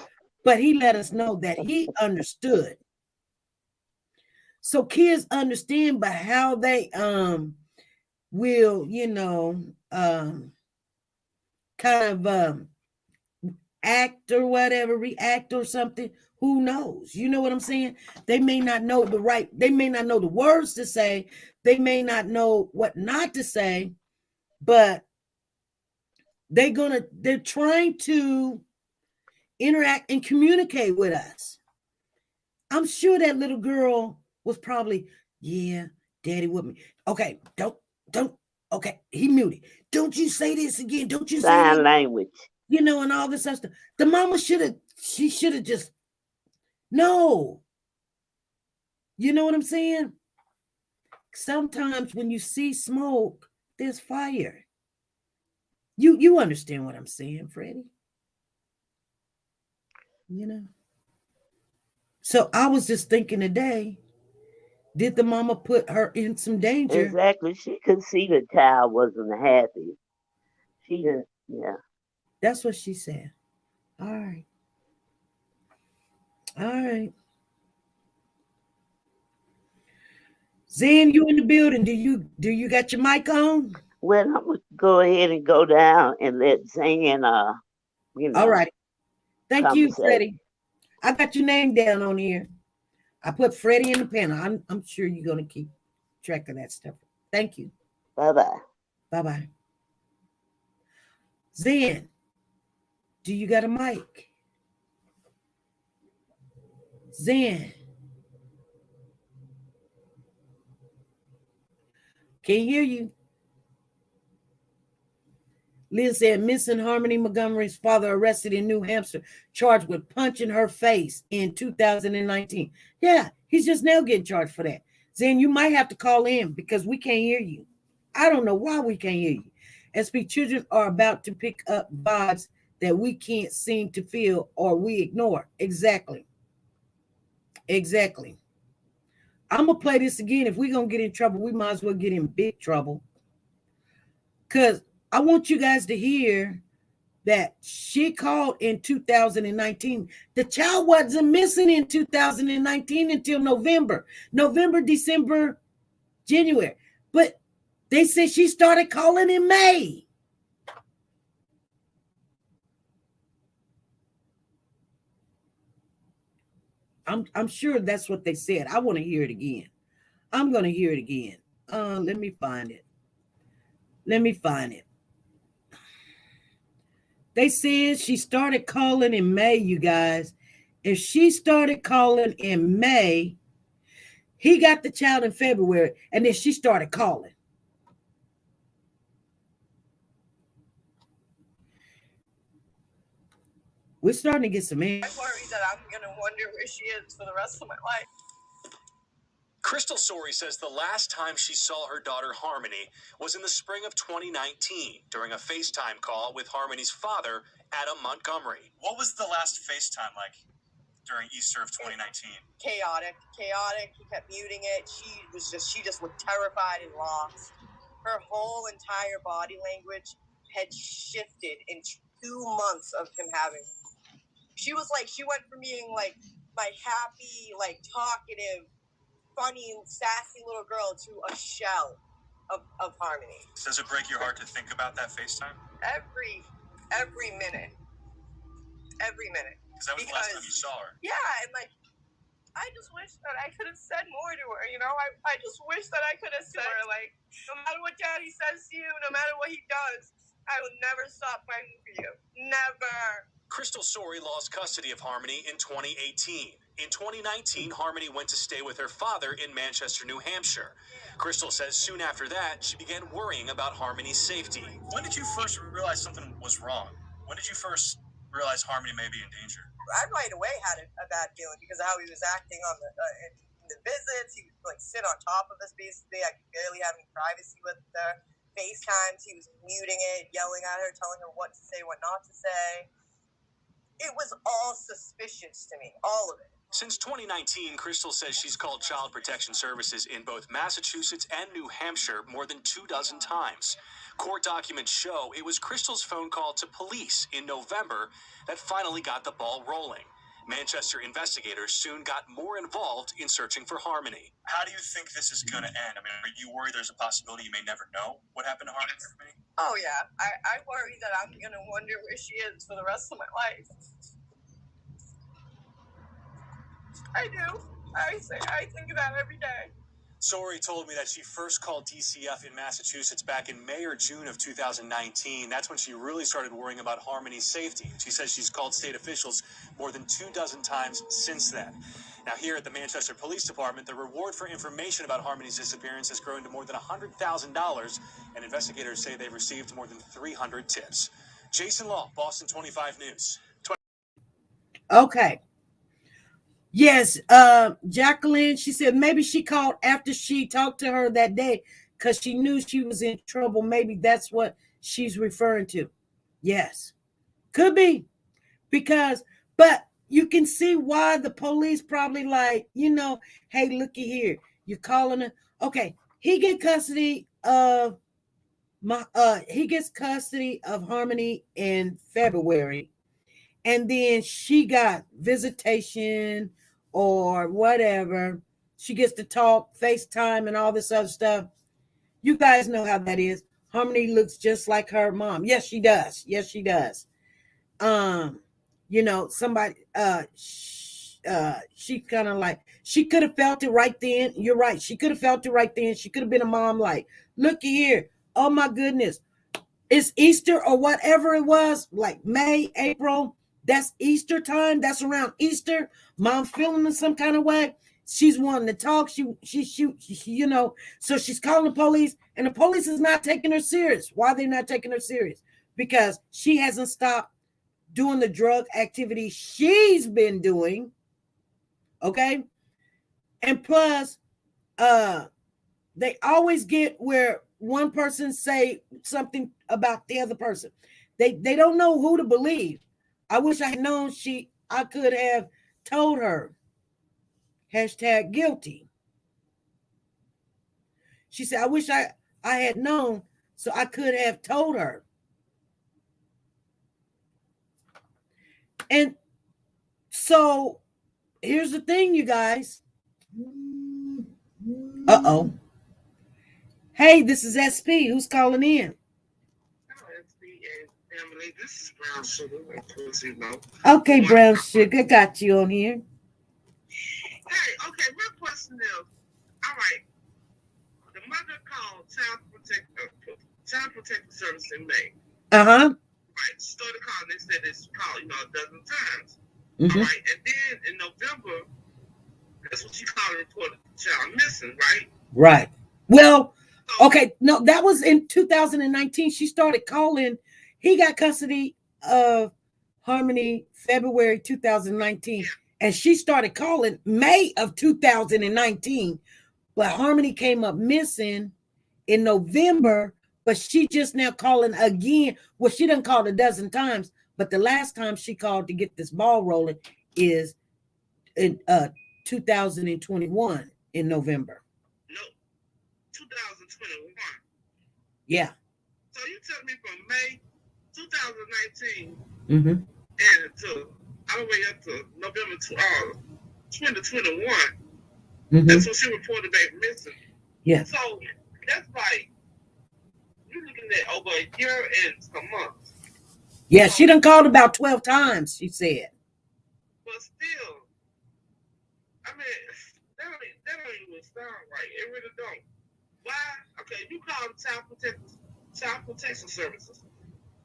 but he let us know that he understood. So kids understand, but how they will, kind of act or whatever, react or something, who knows? You know what I'm saying? They may not know they may not know the words to say, they may not know what not to say, but they're trying to interact and communicate with us. I'm sure that little girl was probably, yeah, daddy with me. Okay, don't, okay, he muted. Don't you say this again. Don't you say sign language. And all this other stuff. The mama should have just, no. You know what I'm saying? Sometimes when you see smoke, there's fire. You understand what I'm saying, Freddie? So I was just thinking today, did the mama put her in some danger? Exactly. She could see the child wasn't happy. She didn't, yeah. That's what she said. All right. Zan, you in the building? Do you got your mic on? Well, I'm gonna go ahead and go down and let Zan All right. Thank you, Freddie. I got your name down on here. I put Freddie in the panel. I'm sure you're gonna keep track of that stuff. Thank you. Bye-bye. Bye-bye. Zan, do you got a mic? Zan. Can't hear you. Lynn said, missing Harmony Montgomery's father arrested in New Hampshire, charged with punching her face in 2019. Yeah, he's just now getting charged for that. Zan, you might have to call in because we can't hear you. I don't know why we can't hear you. SB children are about to pick up vibes that we can't seem to feel or we ignore. Exactly. I'm going to play this again. If we're going to get in trouble, we might as well get in big trouble. Because I want you guys to hear that she called in 2019. The child wasn't missing in 2019 until November, December, January. But they said she started calling in May. I'm sure that's what they said. I want to hear it again. I'm going to hear it again. Let me find it. They said she started calling in May, you guys. If she started calling in May, he got the child in February, and then she started calling. We're starting to get some answers. I worry that I'm going to wonder where she is for the rest of my life. Crystal Sorey says the last time she saw her daughter Harmony was in the spring of 2019 during a FaceTime call with Harmony's father, Adam Montgomery. What was the last FaceTime like during Easter of 2019? Chaotic. He kept muting it. She just looked terrified and lost. Her whole entire body language had shifted in 2 months of him having it. She was like, she went from being like my happy, like talkative, funny, sassy little girl to a shell of Harmony. Does it break your heart to think about that FaceTime? Every minute. Because that was the last time you saw her. Yeah, and like, I just wish that I could have said more to her, you know? I just wish that I could have said to her, like, no matter what Daddy says to you, no matter what he does, I will never stop fighting for you. Never. Crystal Sorey lost custody of Harmony in 2018. In 2019, Harmony went to stay with her father in Manchester, New Hampshire. Crystal says soon after that, she began worrying about Harmony's safety. When did you first realize something was wrong? When did you first realize Harmony may be in danger? I right away had a bad feeling because of how he was acting on in the visits. He would like sit on top of us basically. I could barely have any privacy with her. FaceTimes, he was muting it, yelling at her, telling her what to say, what not to say. It was all suspicious to me, all of it. Since 2019, Crystal says she's called Child Protection Services in both Massachusetts and New Hampshire more than 24 times. Court documents show it was Crystal's phone call to police in November that finally got the ball rolling. Manchester investigators soon got more involved in searching for Harmony. How do you think this is going to end? I mean, are you worried there's a possibility you may never know what happened to Harmony? Oh, yeah. I worry that I'm going to wonder where she is for the rest of my life. I do. I think of that every day. Sorey told me that she first called DCF in Massachusetts back in May or June of 2019. That's when she really started worrying about Harmony's safety. She says she's called state officials more than 24 times since then. Now, here at the Manchester Police Department, the reward for information about Harmony's disappearance has grown to more than $100,000, and investigators say they've received more than 300 tips. Jason Law, Boston 25 News. Okay. Yes, Jacqueline, she said maybe she called after she talked to her that day because she knew she was in trouble. Maybe that's what she's referring to. Yes, could be. But you can see why the police probably like, hey, looky here. You're calling her. Okay, he gets custody of Harmony in February. And then she got visitation or whatever. She gets to talk, FaceTime, and all this other stuff. You guys know how that is. Harmony looks just like her mom. Yes, she does. Somebody, she kind of like, she could have felt it right then. You're right. She could have felt it right then. She could have been a mom like, looky here. Oh, my goodness. It's Easter or whatever it was, like May, April. That's Easter time. That's around Easter. Mom feeling in some kind of way. She's wanting to talk. She so she's calling the police, and the police is not taking her serious. Why are they not taking her serious? Because she hasn't stopped doing the drug activity she's been doing. Okay. And plus, they always get where one person say something about the other person. They don't know who to believe. I wish I had known I could have told her. #guilty. She said, I wish I had known so I could have told her. And so here's the thing, you guys. Uh-oh. Hey, this is SP. Who's calling in? Emily, this is Brown Sugar. Okay, Brown Sugar, got you on here. Hey, okay, my question is, all right, the mother called Child Protective Service in May. Uh-huh. Right, started calling, they said it's called, a dozen times. Mm-hmm. All right, and then in November, that's what she called and reported the child missing, right? Right. Well, okay, no, that was in 2019. She started calling. He got custody of Harmony February 2019, and she started calling May of 2019. but Harmony came up missing in November, but she just now calling again. Well, she done called a dozen times, but the last time she called to get this ball rolling is in 2021 in November. No, 2021. Yeah. So you tell me from May 2019 Mm-hmm. and to all the way up to November 2021. Mm-hmm. That's when she reported baby missing. Yeah. So that's like you're looking at over a year and some months. Yeah, she done called about 12 times, she said. But still, I mean, that don't even sound right. It really don't. Why? Okay, you called Child Protection Services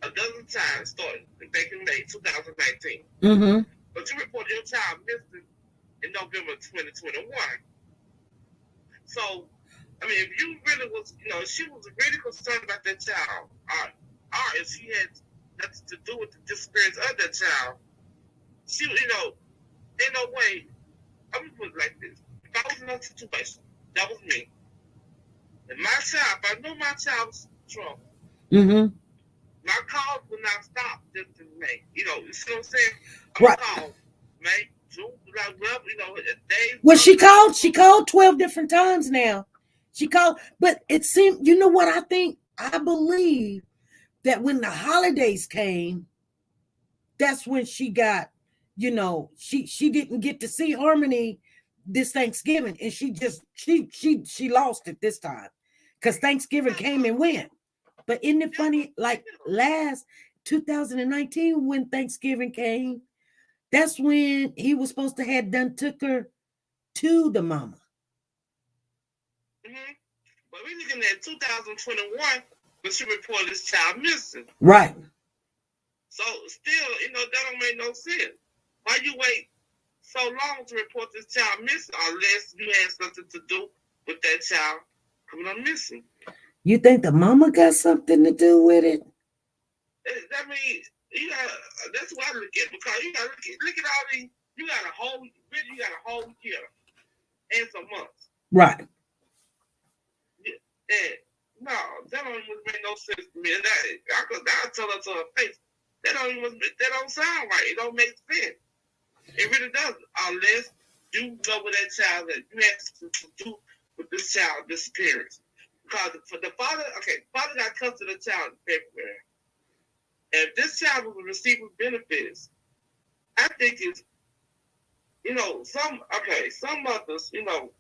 a dozen times starting back in May 2019. Mm-hmm. But you reported your child missing in November 2021. So, I mean, if you really was, if she was really concerned about that child, or if she had nothing to do with the disappearance of that child, she, ain't no way. I'm gonna put it like this: if I was in that situation, that was me. And my child, if I knew my child was in trouble, Mm-hmm. my calls would not stop just in May. You see what I'm saying? Right. Call May, June, July, whatever, days. Well, she called 12 different times now. She called, but it seemed, you know what I think? I believe that when the holidays came, that's when she got, she didn't get to see Harmony this Thanksgiving, and she lost it this time because Thanksgiving came and went. But isn't it funny? Like last 2019, when Thanksgiving came, that's when he was supposed to have done took her to the mama. Mm-hmm. But we're looking at 2021 when she reported this child missing. Right. So still, that don't make no sense. Why you wait so long to report this child missing unless you had something to do with that child coming up missing? You think the mama got something to do with it? I mean, that's what I look at, because you got to look at all these. You got a whole year and some months. Right. And no, that don't even make no sense to me. And I tell her to her face, that don't sound right. It don't make sense. It really doesn't, unless you know with that child that you have to do with this child disappearance. Because for the father got custody of the child in February. And if this child was receiving benefits, I think it's, some mothers,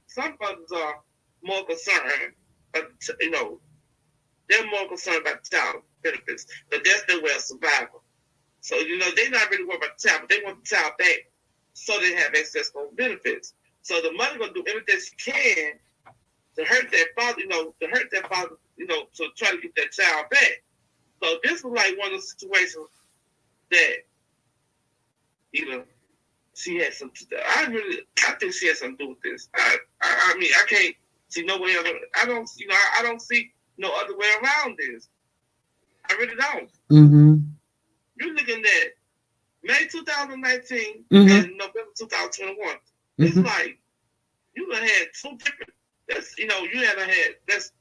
some mothers are more concerned, they're more concerned about the child benefits, but that's their way of survival. So, they're not really worried about the child, but they want the child back so they have access to benefits. So the mother gonna do everything she can to hurt that father, to try to get that child back. So this was like one of the situations that, she had something to do. I think she had something to do with this. I mean, I can't see no way other. I don't see no other way around this. I really don't. Mm-hmm. You're looking at May 2019 Mm-hmm. and November 2021. Mm-hmm. It's like you done had two different. That's you had that's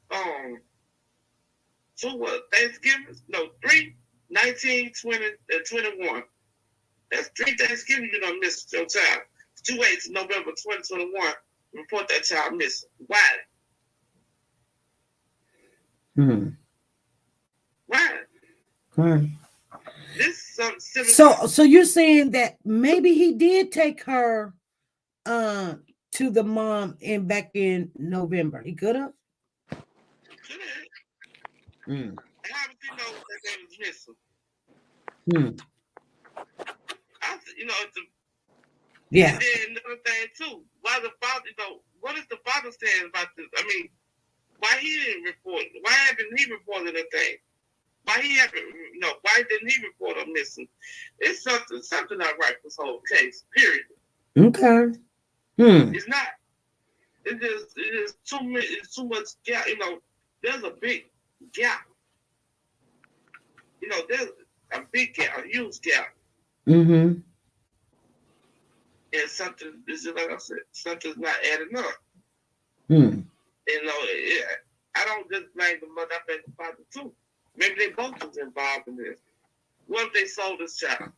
two what Thanksgivings? No, 3, 19, 20, and 21. That's 3 Thanksgiving you done missed your child. 2 waits November 2021 report that child missing. Why? Mm-hmm. Why? Right. This So you're saying that maybe he did take her to the mom back in November. He could have? Mm. How did you know that they was missing? Yeah. And then another thing too, why the father, what is the father saying about this? I mean, why he didn't report? Why haven't he reported anything? Why didn't he report her missing? It's something not right with this whole case. Period. Okay. It's not. It is too much. It's too much gap. There's a big gap. There's a big gap, a huge gap. Mm-hmm. And something, this is like I said, something's not adding up. You know, I don't just blame the mother, I blame the father too. Maybe they both was involved in this. What if they sold this child?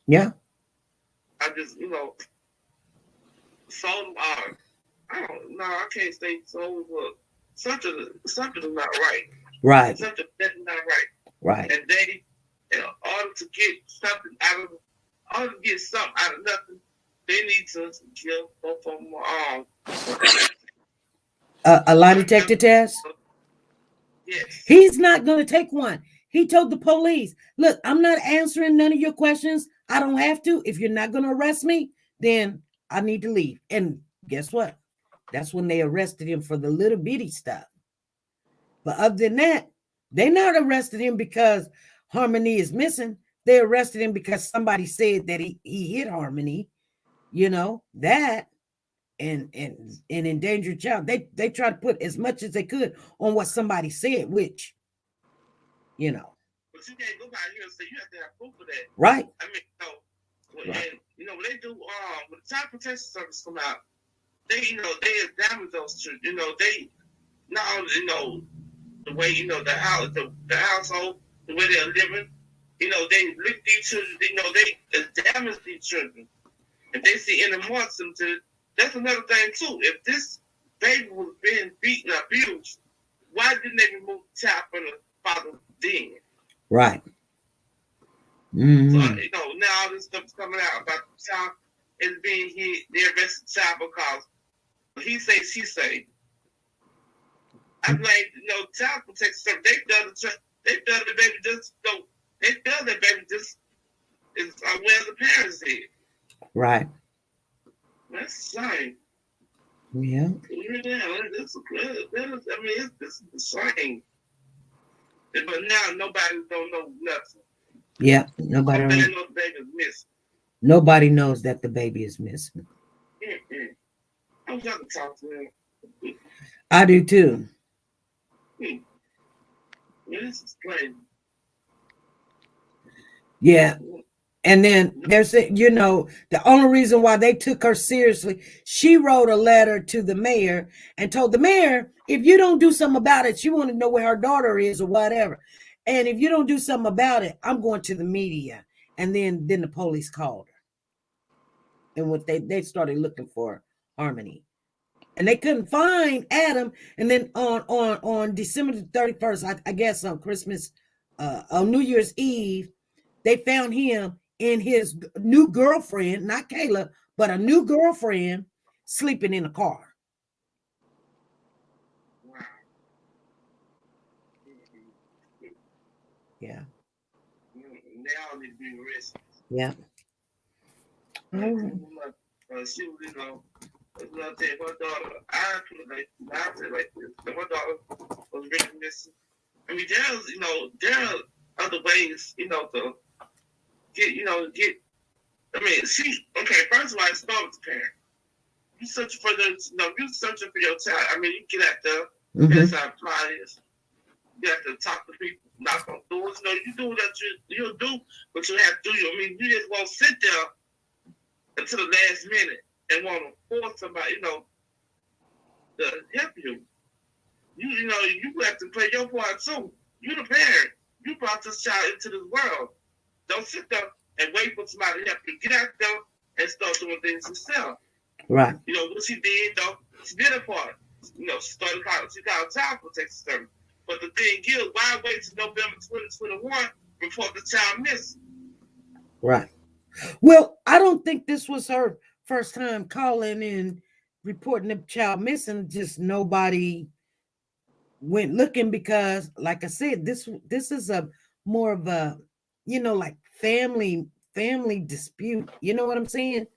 Yeah. I just, you know, sold them. I don't know. I can't say sold, but something is not right. Right. Something that's not right. Right. And they, in order to get something out of, nothing, they need to kill both of them. A lie detector test? Yes. He's not going to take one. He told the police, look, I'm not answering none of your questions. I don't have to. If you're not going to arrest me, then I need to leave. And guess what? That's when they arrested him for the little bitty stuff. But other than that, they not arrested him because Harmony is missing. They arrested him because somebody said that he hit Harmony. You know, that and endangered child. They try to put as much as they could on what somebody said, which, you know. But you can't go by here and say you have to have proof of that. Right. I mean, right. And, you know, when they do, when the Child Protection Service come out, they examine those children. You know, they not only, you know, the way, you know, the household, the way they're living, you know, they look at these children, you know, they examine these children. If they see any more symptoms, that's another thing too. If this baby was being beaten or abused, why didn't they remove the child from the father's den? Right. So, you know, now all this stuff is coming out about the child is being hit. They arrested the child because he say, she say. I'm like, you know, Child Protection Service, they feel the baby just don't. They feel that baby just is where the parents did. Right. That's shame. Yeah. This is the shame. But now nobody don't know nothing. Yeah, nobody knows the baby is missing. Nobody knows that the baby is missing. I'm trying to talk to him. I do too. This is crazy. Yeah. And then there's, you know, the only reason why they took her seriously, she wrote a letter to the mayor and told the mayor, if you don't do something about it, she wanted to know where her daughter is or whatever. And if you don't do something about it, I'm going to the media. And then the police called her. And what they started looking for Harmony. And they couldn't find Adam. And then on December the 31st, I guess on Christmas, on New Year's Eve, they found him in his new girlfriend, not Kayla, but a new girlfriend sleeping in a car. Wow. Yeah. Now need to be arrested. Yeah. She was, you know, my daughter, I feel like this. My daughter was really missing. I mean, there are other ways, you know, to get. I mean, first of all, it starts with the parent. You searching for you searching for your child. I mean, you get out there, pass out flyers, you have to talk to people, knock on doors. You know, you do what you'll do what you have to do. I mean, you just won't sit there until the last minute and want to force somebody, you know, to help you. You know, you have to play your part too. You the parent. You brought this child into this world. Don't sit there and wait for somebody to help you. Get out there and start doing things yourself. Right. You know, what she did, though, she did her part. You know, she got a Child Protection Service. But the thing is, why wait till November 2021 before the child missing? Right. Well, I don't think this was her first time calling and reporting the child missing. Just nobody went looking because, like I said, this is a more of a, you know, like family dispute. You know what I'm saying?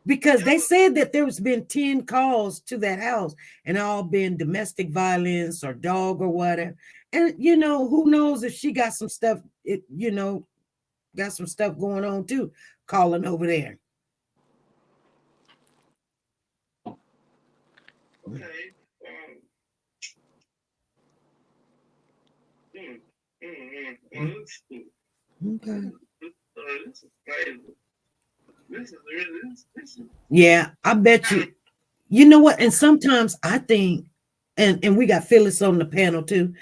Because they said that there's been 10 calls to that house and all been domestic violence or dog or whatever. And, you know, who knows if she got some stuff, got some stuff going on too, calling over there. Okay. Okay. This is crazy. This is really. Yeah, I bet you. You know what? And sometimes I think, and we got Phyllis on the panel too.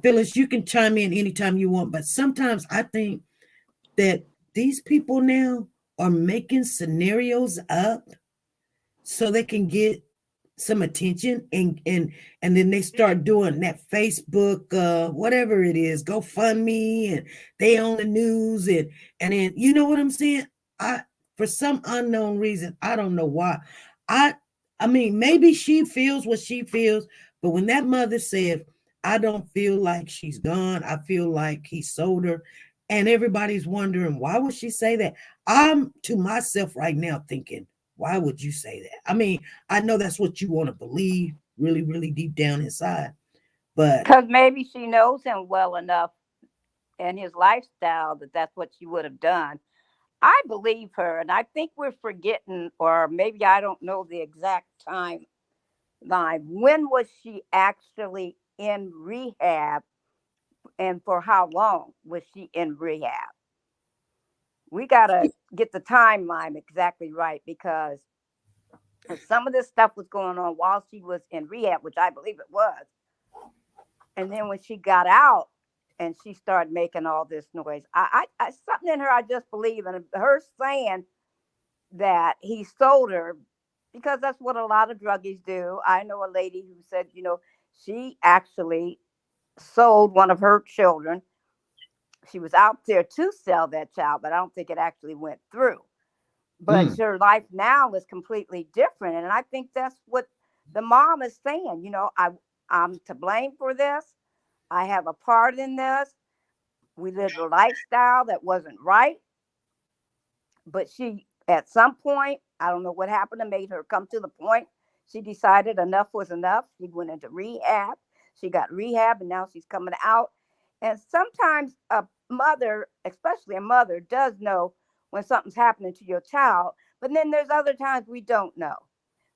Phyllis, you can chime in anytime you want, but sometimes I think that these people now are making scenarios up so they can get some attention, and then they start doing that Facebook, whatever it is, GoFundMe, and they on the news, and then you know what I'm saying. I For some unknown reason, I don't know why. I I mean, maybe she feels what she feels, but when that mother said, "I don't feel like she's gone. I feel like he sold her," and everybody's wondering why would she say that. I'm to myself right now thinking, why would you say that? I mean, I know that's what you want to believe really, really deep down inside. But Because maybe she knows him well enough and his lifestyle that that's what she would have done. I believe her, and I think we're forgetting, or maybe I don't know the exact timeline. When was she actually in rehab, and for how long was she in rehab? We got to get the timeline exactly right, because some of this stuff was going on while she was in rehab, which I believe it was. And then when she got out and she started making all this noise, I something in her I just believe, and her saying that he sold her, because that's what a lot of druggies do. I know a lady who said, she actually sold one of her children. She was out there to sell that child, but I don't think it actually went through. But her life now is completely different. And I think that's what the mom is saying. I'm to blame for this. I have a part in this. We lived a lifestyle that wasn't right. But she, at some point, I don't know what happened that made her come to the point. She decided enough was enough. She went into rehab. She got rehab, and now she's coming out. And sometimes a mother, especially a mother, does know when something's happening to your child. But then there's other times we don't know.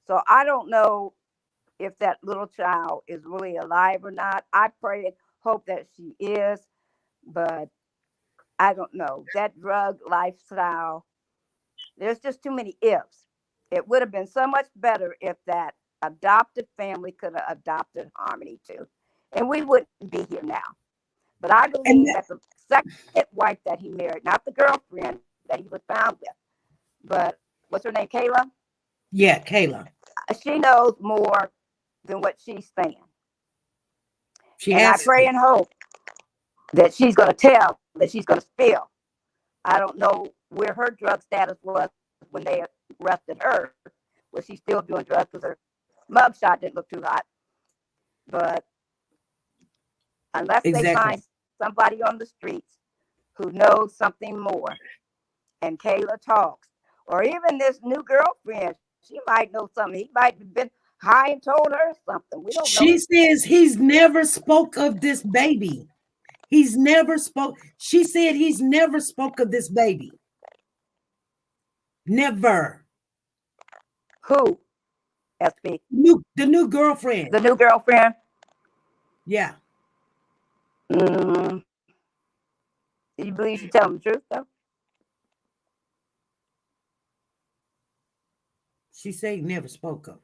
So I don't know if that little child is really alive or not. I pray and hope that she is, but I don't know. That drug lifestyle, there's just too many ifs. It would have been so much better if that adoptive family could have adopted Harmony too, and we wouldn't be here now. But I believe that's the second wife that he married, not the girlfriend that he was found with. But what's her name, Kayla? Yeah, Kayla. She knows more than what she's saying. And I pray and hope that she's going to tell, that she's going to spill. I don't know where her drug status was when they arrested her. Was she still doing drugs? Because her mugshot didn't look too hot. But unless they find somebody on the streets who knows something more, and Kayla talks, or even this new girlfriend, she might know something. He might have been high and told her something. We don't know. She says he's never spoke of this baby. He's never spoke. She said he's never spoke of this baby. Never. Who? SB. The new girlfriend. The new girlfriend? Yeah. You believe she telling the truth, though? She said he never spoke of.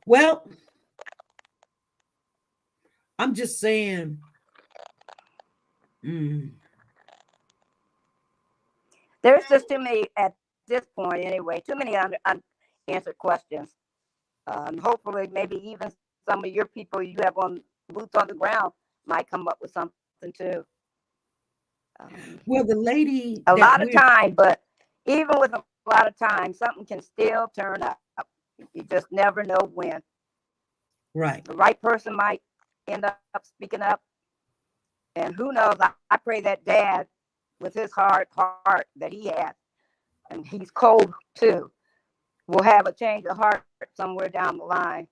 Well, I'm just saying. There's just too many, at this point anyway, too many unanswered questions. Hopefully, maybe even some of your people you have on boots on the ground might come up with something too. Well, the lady. A lot of time, but even with a lot of time, something can still turn up. You just never know when. Right. The right person might end up speaking up. And who knows? I pray that dad, with his hard heart that he has, and he's cold too, will have a change of heart somewhere down the line.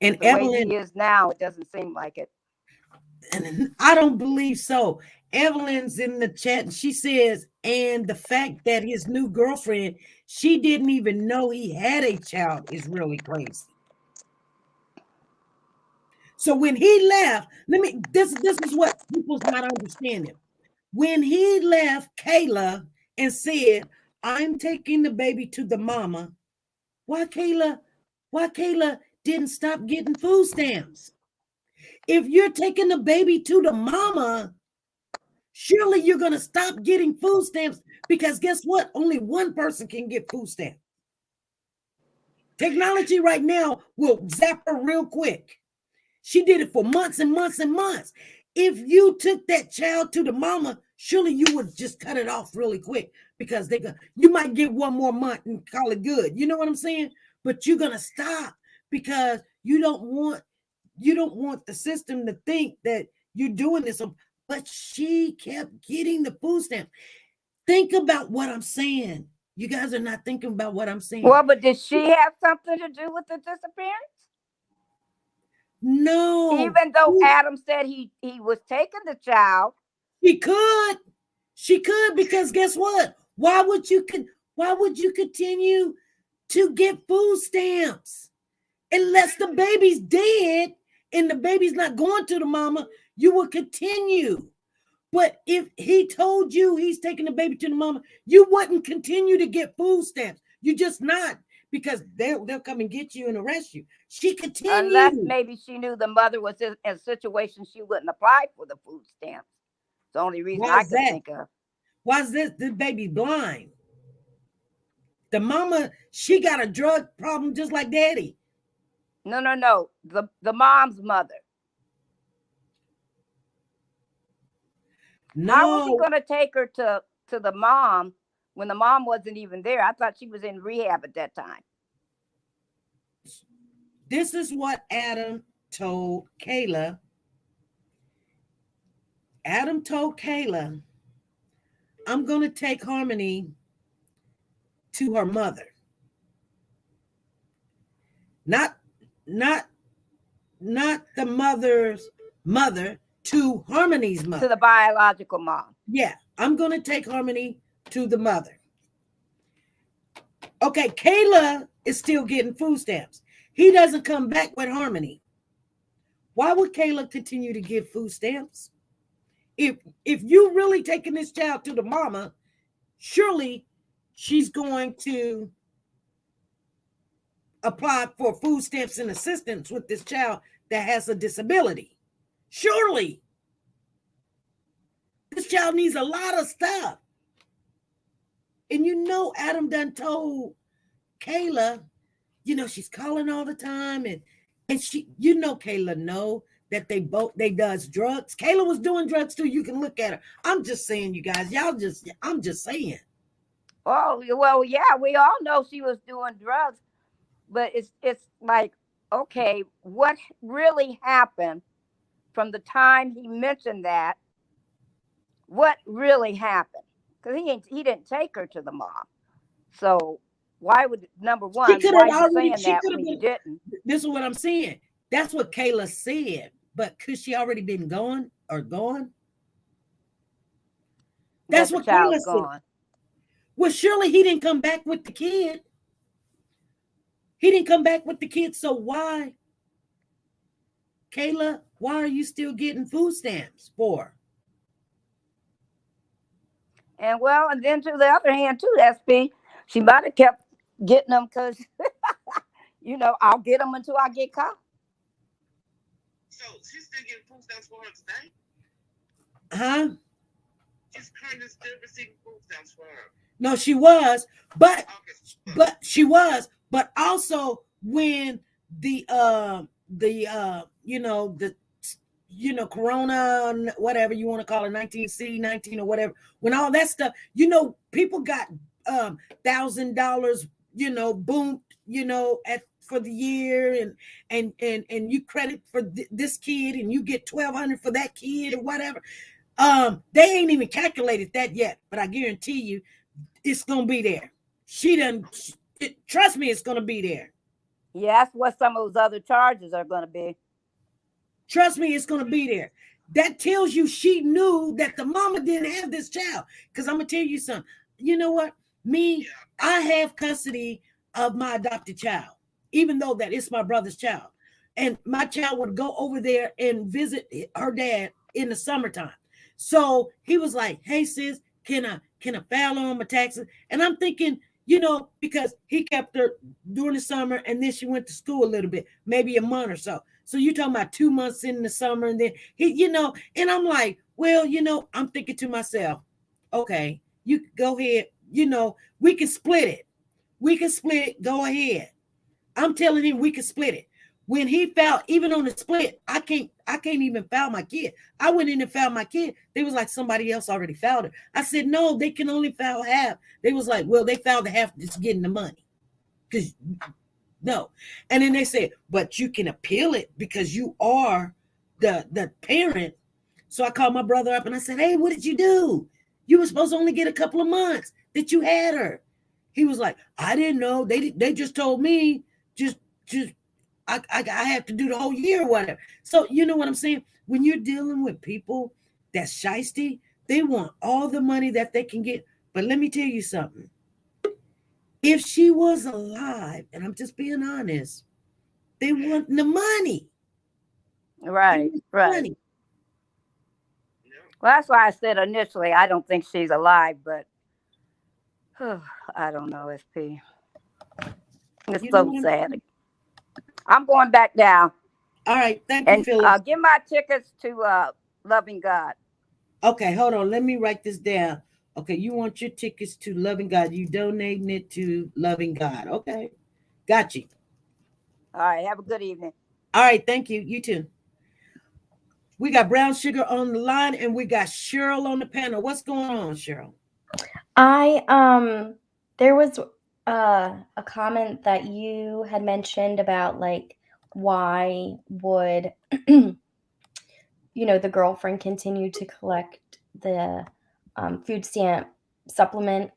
And the Evelyn, way he is now, it doesn't seem like it. And I don't believe so. Evelyn's in the chat and she says, and the fact that his new girlfriend, she didn't even know he had a child is really crazy. So when he left, this is what people's not understanding. When he left Kayla and said, I'm taking the baby to the mama, why Kayla didn't stop getting food stamps. If you're taking the baby to the mama, surely you're going to stop getting food stamps, because guess what? Only one person can get food stamps. Technology right now will zap her real quick. She did it for months and months and months. If you took that child to the mama, surely you would just cut it off really quick, because you might get one more month and call it good. You know what I'm saying? But you're going to stop because you don't want the system to think that you're doing this. But she kept getting the food stamp. Think about what I'm saying. You guys are not thinking about what I'm saying. Well, but did she have something to do with the disappearance? No. Even though Adam said he was taking the child. She could, because guess what? Why would you continue to get food stamps? Unless the baby's dead and the baby's not going to the mama, you will continue. But if he told you he's taking the baby to the mama, you wouldn't continue to get food stamps. You just not, because they'll come and get you and arrest you. She continued. Unless maybe she knew the mother was in a situation she wouldn't apply for the food stamps. It's the only reason I can think of. Why is this baby blind? The mama, she got a drug problem just like daddy. No. The mom's mother. No. How was he going to take her to the mom when the mom wasn't even there? I thought she was in rehab at that time. This is what Adam told Kayla. Adam told Kayla, I'm going to take Harmony to her mother. Not the mother's mother, to Harmony's mother. To the biological mom. Yeah, I'm going to take Harmony to the mother. Okay, Kayla is still getting food stamps. He doesn't come back with Harmony. Why would Kayla continue to give food stamps? If you really taking this child to the mama, surely she's going to apply for food stamps and assistance with this child that has a disability. Surely. This child needs a lot of stuff. And Adam done told Kayla, she's calling all the time, and she, Kayla know that they does drugs. Kayla was doing drugs too. You can look at her. I'm just saying, you guys, I'm just saying. Oh, well, yeah, we all know she was doing drugs, but it's like, okay, what really happened from the time he mentioned that? What really happened? Because he didn't take her to the mom. So why would, number one, why are you saying that when you didn't? This is what I'm saying. That's what Kayla said. But could she already been gone? That's what Kayla said. Well, surely he didn't come back with the kid. So why, Kayla, why are you still getting food stamps for? And then to the other hand too, SP, she might have kept getting them because, I'll get them until I get caught. So she's still getting food stamps for her today? Huh? She's currently still receiving food stamps for her. No, she was, but also when the Corona, whatever you want to call it, 19C19 or whatever, when all that stuff, people got $1,000, boom, for the year, and you credit for this kid, and you get $1,200 for that kid or whatever. They ain't even calculated that yet, but I guarantee you, it's gonna be there. Trust me, it's gonna be there. Yeah, that's what some of those other charges are gonna be. Trust me, it's gonna be there. That tells you she knew that the mama didn't have this child. Because I'm gonna tell you something. You know what? I have custody of my adopted child, even though that it's my brother's child. And my child would go over there and visit her dad in the summertime. So he was like, hey sis, can I file on my taxes? And I'm thinking, because he kept her during the summer, and then she went to school a little bit, maybe a month or so. So you talking about 2 months in the summer, and then he, and I'm like, well, I'm thinking to myself, okay, you go ahead, we can split it. We can split it. Go ahead. I'm telling him we can split it. When he found, even on the split, I can't even file my kid. I went in and found my kid. They was like, somebody else already filed it. I said, no, they can only file half. They was like, well, they filed the half just getting the money. Because no. And then they said, but you can appeal it because you are the parent. So I called my brother up and I said, hey, what did you do? You were supposed to only get a couple of months that you had her. He was like, I didn't know. They just told me just I have to do the whole year or whatever. So you know what I'm saying? When you're dealing with people that's shiesty, they want all the money that they can get. But let me tell you something. If she was alive, and I'm just being honest, they want the money. Right. Money. Well, that's why I said initially I don't think she's alive, but I don't know, SP. It's so sad. I'm going back down. All right, thank you, Phyllis. Give my tickets to Loving God. Okay, hold on. Let me write this down. Okay, you want your tickets to Loving God. You donating it to Loving God. Okay, got you. All right, have a good evening. All right, thank you. You too. We got Brown Sugar on the line, and we got Cheryl on the panel. What's going on, Cheryl? There was a comment that you had mentioned about like why would the girlfriend continue to collect the food stamp supplement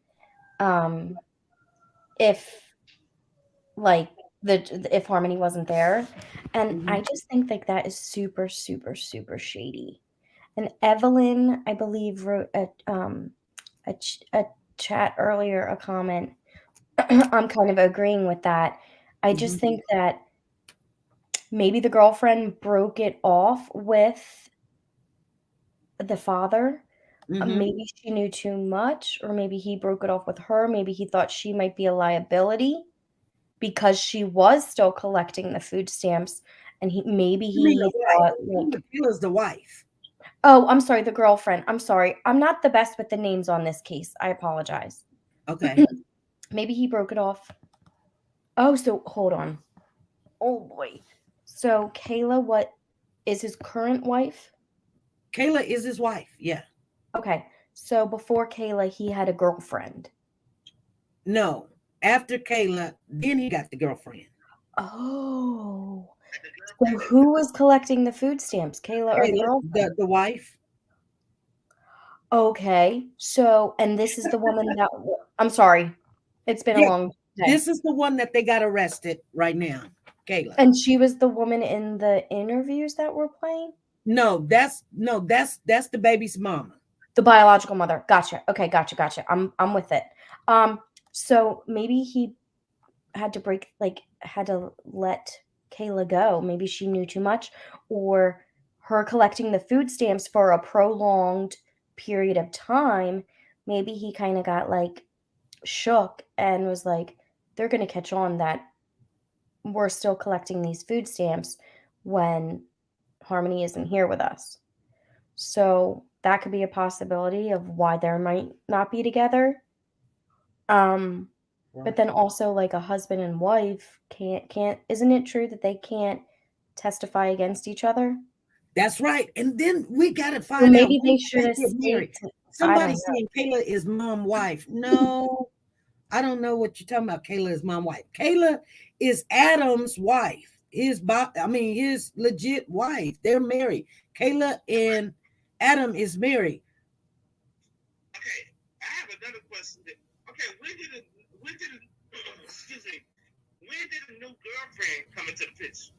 if if Harmony wasn't there. And I just think like that is super, super, super shady. And Evelyn, I believe, wrote a chat earlier, a comment. I'm kind of agreeing with that. I just think that maybe the girlfriend broke it off with the father. Maybe she knew too much, or maybe he broke it off with her. Maybe he thought she might be a liability because she was still collecting the food stamps, and he thought was the wife. Oh, I'm sorry, the girlfriend. I'm sorry. I'm not the best with the names on this case. I apologize. Okay. Maybe he broke it off. Oh, so hold on. Oh boy. So Kayla, what is his current wife? Kayla is his wife. Yeah. Okay. So before Kayla, he had a girlfriend. No. After Kayla, then he got the girlfriend. Oh. So who was collecting the food stamps? Kayla or the girlfriend? The wife. Okay. So, and this is the woman that I'm sorry. It's been a long day. This is the one that they got arrested right now, Kayla. And she was the woman in the interviews that were playing? No, that's the baby's mama. The biological mother. Gotcha. Okay, gotcha. I'm with it. So maybe he had to let Kayla go. Maybe she knew too much, or her collecting the food stamps for a prolonged period of time. Maybe he kind of got like shook and was like, they're going to catch on that we're still collecting these food stamps when Harmony isn't here with us. So that could be a possibility of why they might not be together. But then also like a husband and wife can't isn't it true that they can't testify against each other? That's right. And then we got to find well, maybe out they should have married. Somebody saying Kayla is mom wife. No, I don't know what you're talking about. Kayla is mom wife. Kayla is Adam's wife. His legit wife. They're married. Kayla and Adam is married. Okay, I have another question. Okay, when did a new girlfriend come into the picture?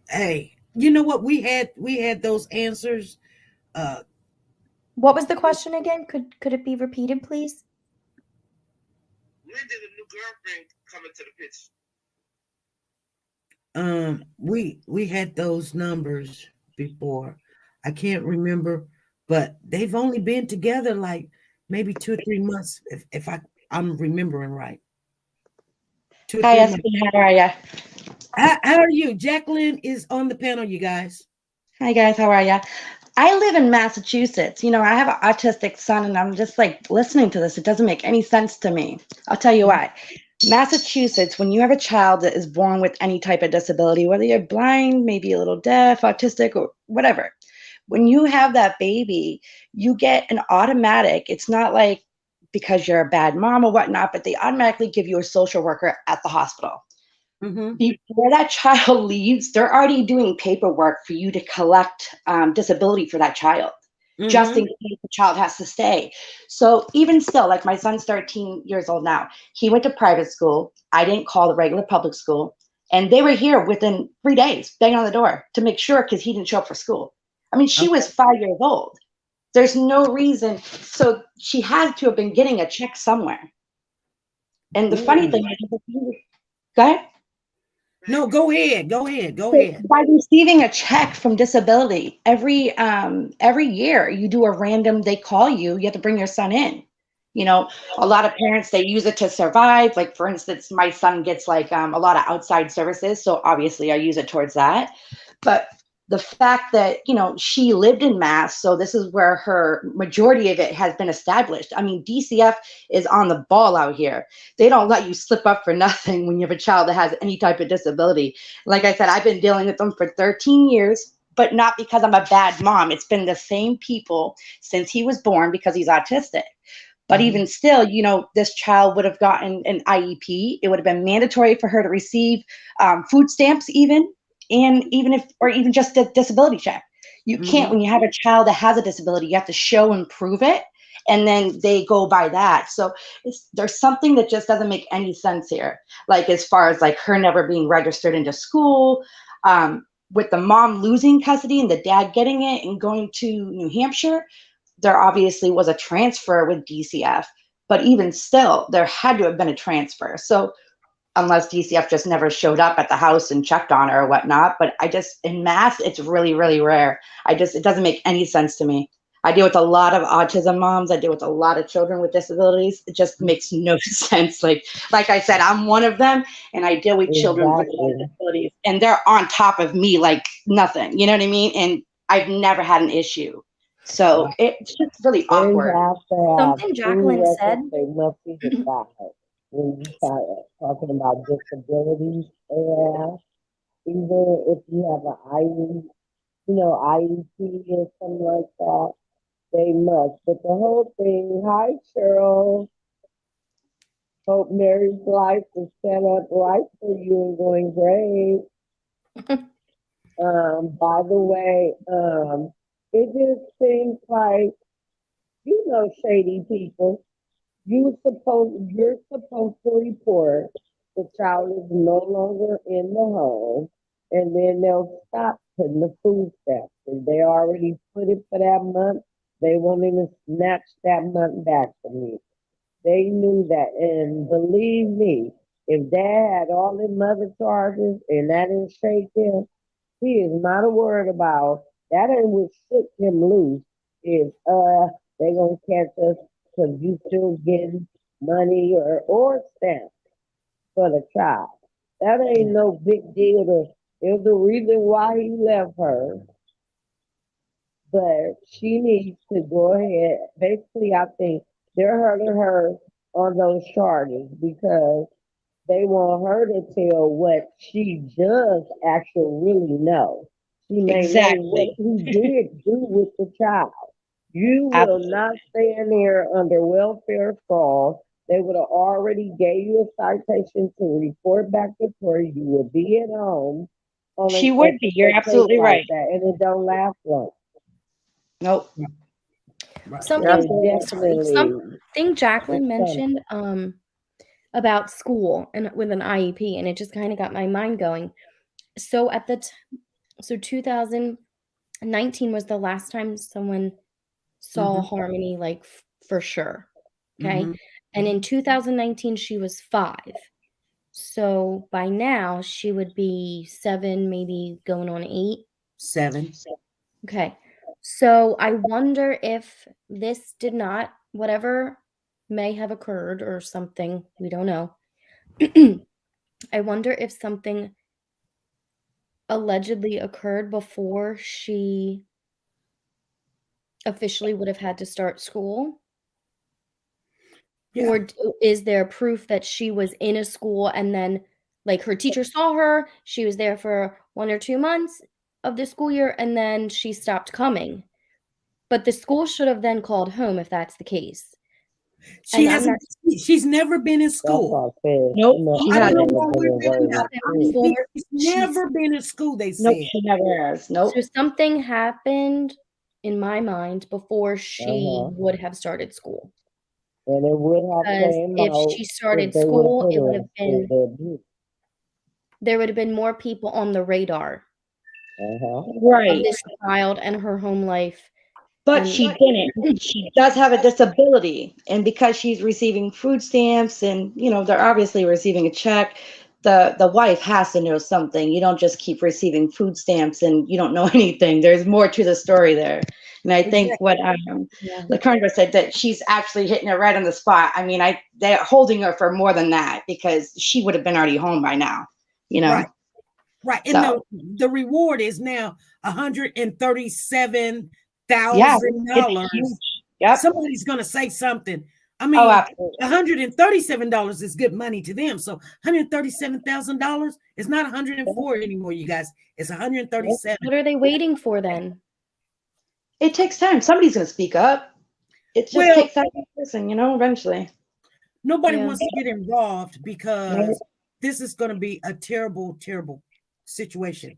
Hey, you know what? We had those answers. What was the question again? Could it be repeated, please? When did a new girlfriend come into the picture? We had those numbers before. I can't remember, but they've only been together like maybe 2 or 3 months. If I'm remembering right. 2 or Hi, 3 Esme. months. How are ya? How are you? Jacqueline is on the panel, you guys. Hi, guys. How are ya? I live in Massachusetts. You know, I have an autistic son, and I'm just like listening to this. It doesn't make any sense to me. I'll tell you why. Massachusetts, when you have a child that is born with any type of disability, whether you're blind, maybe a little deaf, autistic, or whatever, when you have that baby, you get an automatic, it's not like because you're a bad mom or whatnot, but they automatically give you a social worker at the hospital. Mm-hmm. Before that child leaves, they're already doing paperwork for you to collect disability for that child, just in case the child has to stay. So even still, like my son's 13 years old now. He went to private school. I didn't call the regular public school. And they were here within 3 days, banging on the door to make sure because he didn't show up for school. I mean, she was 5 years old. There's no reason. So she had to have been getting a check somewhere. And the funny thing is, go ahead. No, go ahead. Go ahead. Go So ahead. by receiving a check from disability every year, you do a random. They call you. You have to bring your son in. You know, a lot of parents, they use it to survive. Like for instance, my son gets like a lot of outside services, so obviously I use it towards that. But the fact that, you know, she lived in Mass, so this is where her majority of it has been established. I mean, DCF is on the ball out here. They don't let you slip up for nothing when you have a child that has any type of disability. Like I said, I've been dealing with them for 13 years, but not because I'm a bad mom. It's been the same people since he was born because he's autistic. But even still, you know, this child would have gotten an IEP. It would have been mandatory for her to receive food stamps even just a disability check. You can't, when you have a child that has a disability, you have to show and prove it. And then they go by that. So there's something that just doesn't make any sense here. Like as far as like her never being registered into school, with the mom losing custody and the dad getting it and going to New Hampshire, there obviously was a transfer with DCF, but even still, there had to have been a transfer. So unless DCF just never showed up at the house and checked on her or whatnot, but in Mass, it's really, really rare. It doesn't make any sense to me. I deal with a lot of autism moms. I deal with a lot of children with disabilities. It just makes no sense. Like I said, I'm one of them, and I deal with children with a lot of disabilities, and they're on top of me like nothing. You know what I mean? And I've never had an issue. So it's just really awkward. Something Jacqueline said. They must be decided when you start talking about disabilities. And even if you have an IEP or something like that, they must. But the whole thing, hi Cheryl. Hope Mary's life is set up right for you and going great. By the way, it just seems like, you know, shady people. You're supposed to report the child is no longer in the home, and then they'll stop putting the food stamps. And they already put it for that month. They won't even snatch that month back from you. They knew that, and believe me, if Dad had all them other charges and that didn't shake him, he is not a word about. That ain't what shook him loose. Is they gonna catch us because you still getting money or stamps for the child. That ain't no big deal. It's the reason why he left her. But she needs to go ahead. Basically, I think they're hurting her on those charges because they want her to tell what she does actually really know. She may know what he did do with the child. You will not stand there under welfare fraud. They would have already gave you a citation to report back to her. You will be at home. She would be. You're absolutely right. That, and it don't last long. Nope. Something Jacqueline mentioned about school and with an IEP, and it just kind of got my mind going. So 2019 was the last time someone saw Harmony, like for sure. Okay. And in 2019, she was 5. So by now she would be 7, maybe going on 8. 7. Okay. So I wonder if this did not, whatever may have occurred or something. We don't know. I wonder if something allegedly occurred before she officially would have had to start school. Yeah. Or is there proof that she was in a school and then, like, her teacher saw her, she was there for 1 or 2 months of the school year, and then she stopped coming? But the school should have then called home if that's the case. She And I'm hasn't. She's never been in That's school. what I said. Nope, No, she I don't know hasn't. why we're been giving out. away. She's never been in school. They Nope, said. she never has. Nope. So something happened in my mind before she Uh-huh. would have started school. And it would have Because came if out she started if they would have school, put it her would in have school. been there would have been more people on the radar Uh-huh. of Right. this child and her home life. But And she didn't. She does have a disability. And because she's receiving food stamps and, you know, they're obviously receiving a check, the wife has to know something. You don't just keep receiving food stamps and you don't know anything. There's more to the story there. And I think what Yeah. LaCondra said, that she's actually hitting it right on the spot. I mean, they're holding her for more than that because she would have been already home by now, you know? Right. Right. And So, the reward is now $137,000. yeah, it's huge. Yep. Somebody's gonna say something. I Oh, mean, absolutely. $137 is good money to them. So $137,000 is not 104 anymore, you guys. It's 137. What are they waiting for then? It takes time. Somebody's going to speak up. It just Well, takes that person, you know, eventually. Nobody Yeah. wants to get involved because this is going to be a terrible, terrible situation.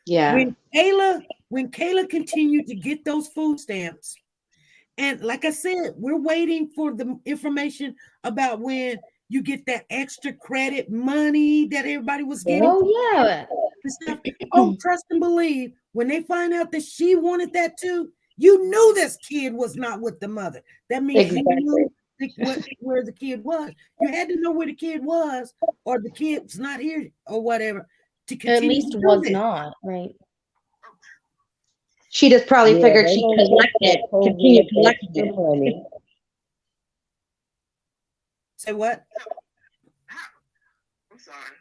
Yeah. When Kayla continued to get those food stamps, and like I said, we're waiting for the information about when you get that extra credit money that everybody was getting. Oh, yeah. Stuff. Oh, trust and believe. When they find out that she wanted that too, you knew this kid was not with the mother. That means you knew where the kid was. You had to know where the kid was, or the kid's not here, or whatever. To continue At least to do was this. not, right? She just probably figured they she don't collected, want continue the collecting extra it. money. Say what? I'm sorry.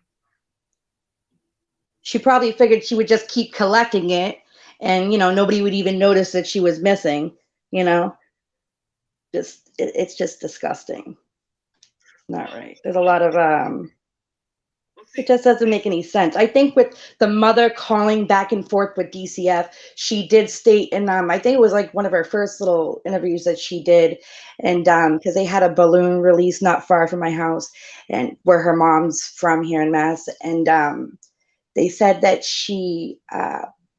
She probably figured she would just keep collecting it and, you know, nobody would even notice that she was missing, you know? It's just disgusting. Not right. There's a lot of, it just doesn't make any sense. I think with the mother calling back and forth with DCF, she did state, and I think it was like one of her first little interviews that she did, and because they had a balloon release not far from my house, and where her mom's from here in Mass, and they said that she,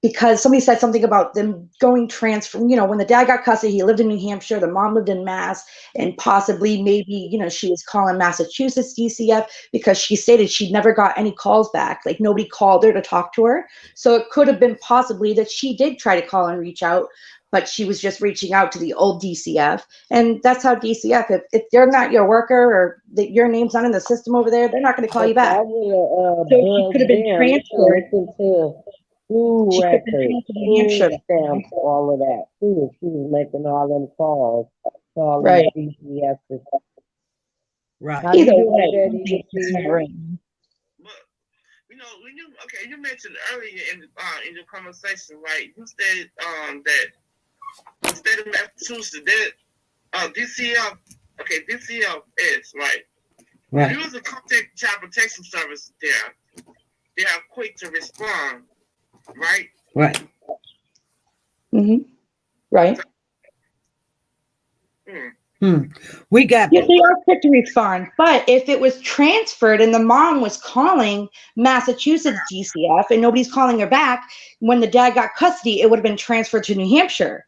because somebody said something about them going transfer, you know, when the dad got custody, he lived in New Hampshire, the mom lived in Mass, and possibly maybe, you know, she was calling Massachusetts DCF because she stated she never got any calls back. Like nobody called her to talk to her. So it could have been possibly that she did try to call and reach out, but she was just reaching out to the old DCF. And that's how DCF, if they're not your worker or your name's not in the system over there, they're not going to call you back. So she could have been transferred. Food She could have been records, transferred to New Hampshire. food stamps, all of that. Too. She was making all them calls, calling Right. DCS. Right. How Either you doing, way, Daddy? it's not right. But you know, when you mentioned earlier in your conversation, right? You said that the state of Massachusetts, that DCF is right. Right. If you was to contact Child Protection Service there, they are quick to respond, right? Right. Mm-hmm. Right. We got. Yeah, they are quick to respond. But if it was transferred and the mom was calling Massachusetts DCF and nobody's calling her back, when the dad got custody, it would have been transferred to New Hampshire.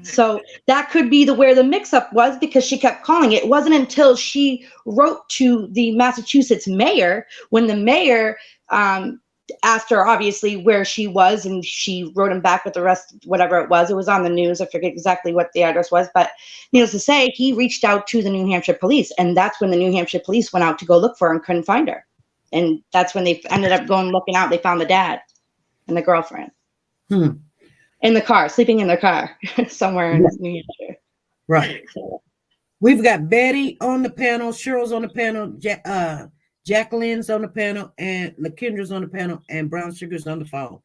So that could be where the mix-up was, because she kept calling. It wasn't until she wrote to the Massachusetts mayor, when the mayor asked her obviously where she was, and she wrote him back with the rest, whatever it was on the news. I forget exactly what the address was, but needless to say, he reached out to the New Hampshire police, and that's when the New Hampshire police went out to go look for her and couldn't find her. And that's when they ended up going looking out. They found the dad and the girlfriend in the car, sleeping in their car somewhere in New Hampshire. Right. We've got Betty on the panel, Cheryl's on the panel, Jacqueline's on the panel, and LaKendra's on the panel, and Brown Sugar's on the phone.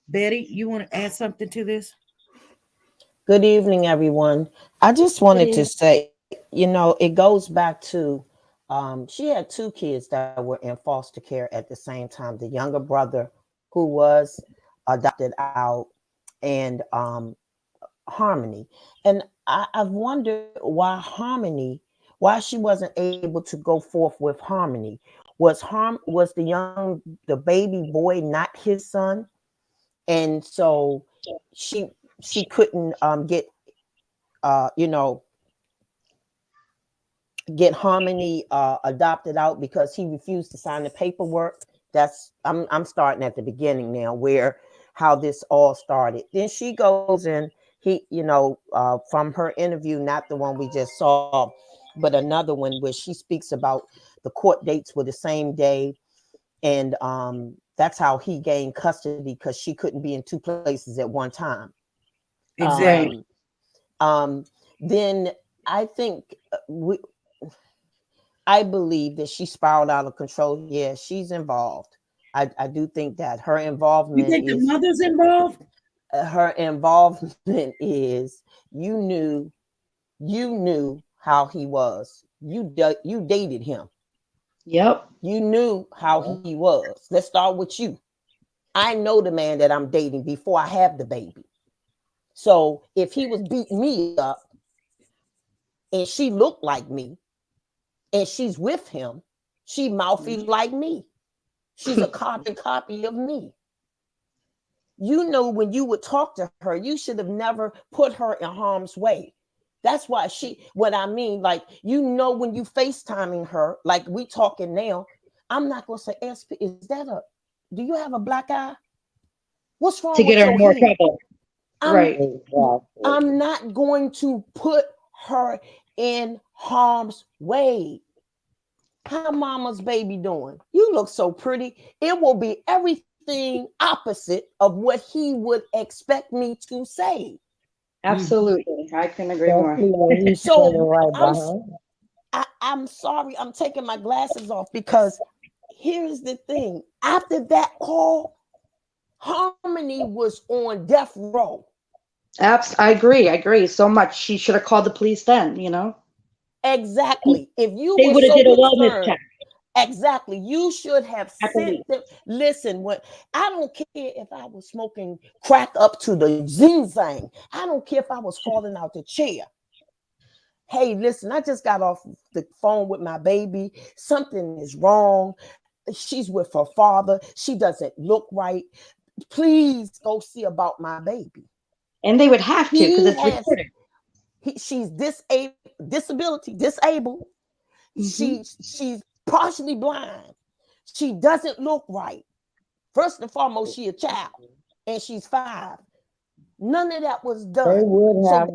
Betty, you want to add something to this? Good evening, everyone. I just wanted to say, it goes back to she had two kids that were in foster care at the same time. The younger brother, who was adopted out, and Harmony. And I've wondered why she wasn't able to go forth with Harmony. Was the baby boy not his son? And so she couldn't get get Harmony adopted out because he refused to sign the paperwork. I'm starting at the beginning now, where how this all started. Then she goes in, from her interview, not the one we just saw, but another one where she speaks about the court dates were the same day, and that's how he gained custody, because she couldn't be in two places at one time. Exactly. Then I think I believe that she spiraled out of control. Yeah, she's involved. I do think that her involvement. You think the mother's involved? Her involvement is you knew how he was. You dated him. Yep. You knew how he was. Let's start with you. I know the man that I'm dating before I have the baby. So if he was beating me up and she looked like me and she's with him, she mouthy like me. She's a carbon copy of me. You know, when you would talk to her, you should have never put her in harm's way. That's why when you FaceTiming her, like we talking now, I'm not going to say, SP, do you have a black eye? What's wrong to get with her in your more head? trouble. Right. I'm not going to put her in harm's way. How mama's baby doing? You look so pretty. It will be everything opposite of what he would expect me to say. Absolutely. I can agree more. So I'm sorry. I'm taking my glasses off, because here's the thing. After that call, Harmony was on death row. I agree so much. She should have called the police then, Exactly. If you they would have did a wellness check. Exactly. You should have sent them. Listen, I don't care if I was smoking crack up to the zing-zang. I don't care if I was falling out the chair. Hey, listen, I just got off the phone with my baby. Something is wrong. She's with her father. She doesn't look right. Please go see about my baby. And they would have to, because it's recorded. She's disabled. Mm-hmm. She's partially blind. She doesn't look right. First and foremost, she's a child, and she's 5. None of that was done. They would have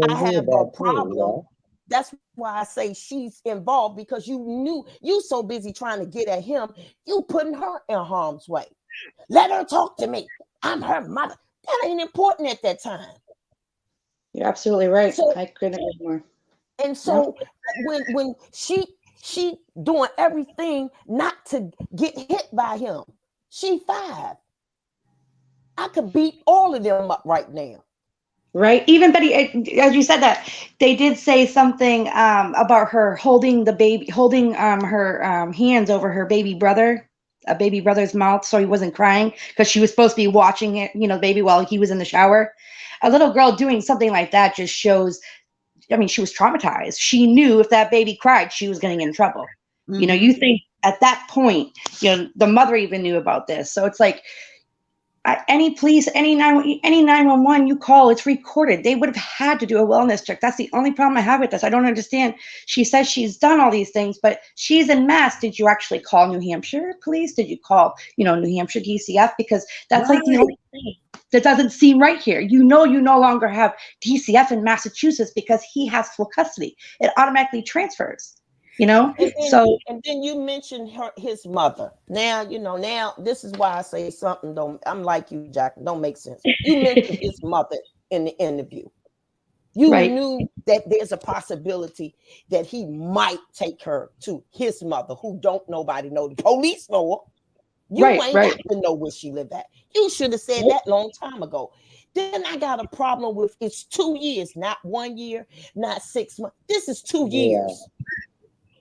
I have a problem. That's why I say she's involved, because you so busy trying to get at him, you putting her in harm's way. Let her talk to me. I'm her mother. That ain't important at that time. You're absolutely right. So, I couldn't agree more. And so when she doing everything not to get hit by him, she 5. I could beat all of them up right now. Right. Even Betty, as you said that, they did say something about her holding her hands over her baby brother's mouth so he wasn't crying, because she was supposed to be watching it, the baby, while he was in the shower. A little girl doing something like that just shows, she was traumatized. She knew if that baby cried, she was getting in trouble. Mm-hmm. You think at that point, the mother even knew about this. So it's like, any police, any 911 you call, it's recorded. They would have had to do a wellness check. That's the only problem I have with this. I don't understand. She says she's done all these things, but she's in Mass. Did you actually call New Hampshire police? Did you call, New Hampshire DCF? Because that's like the only thing that doesn't seem right here. You no longer have DCF in Massachusetts because he has full custody. It automatically transfers. And then you mentioned his mother. Now this is why I say something I'm like you, Jack, don't make sense. You mentioned his mother in the interview. You Right. knew that there's a possibility that he might take her to his mother, who don't nobody know. The police know her. You Right, ain't right. got to know where she live at. You should have said that long time ago. Then I got a problem with it's 2 years, not 1 year, not 6 months. This is 2 Yeah. years.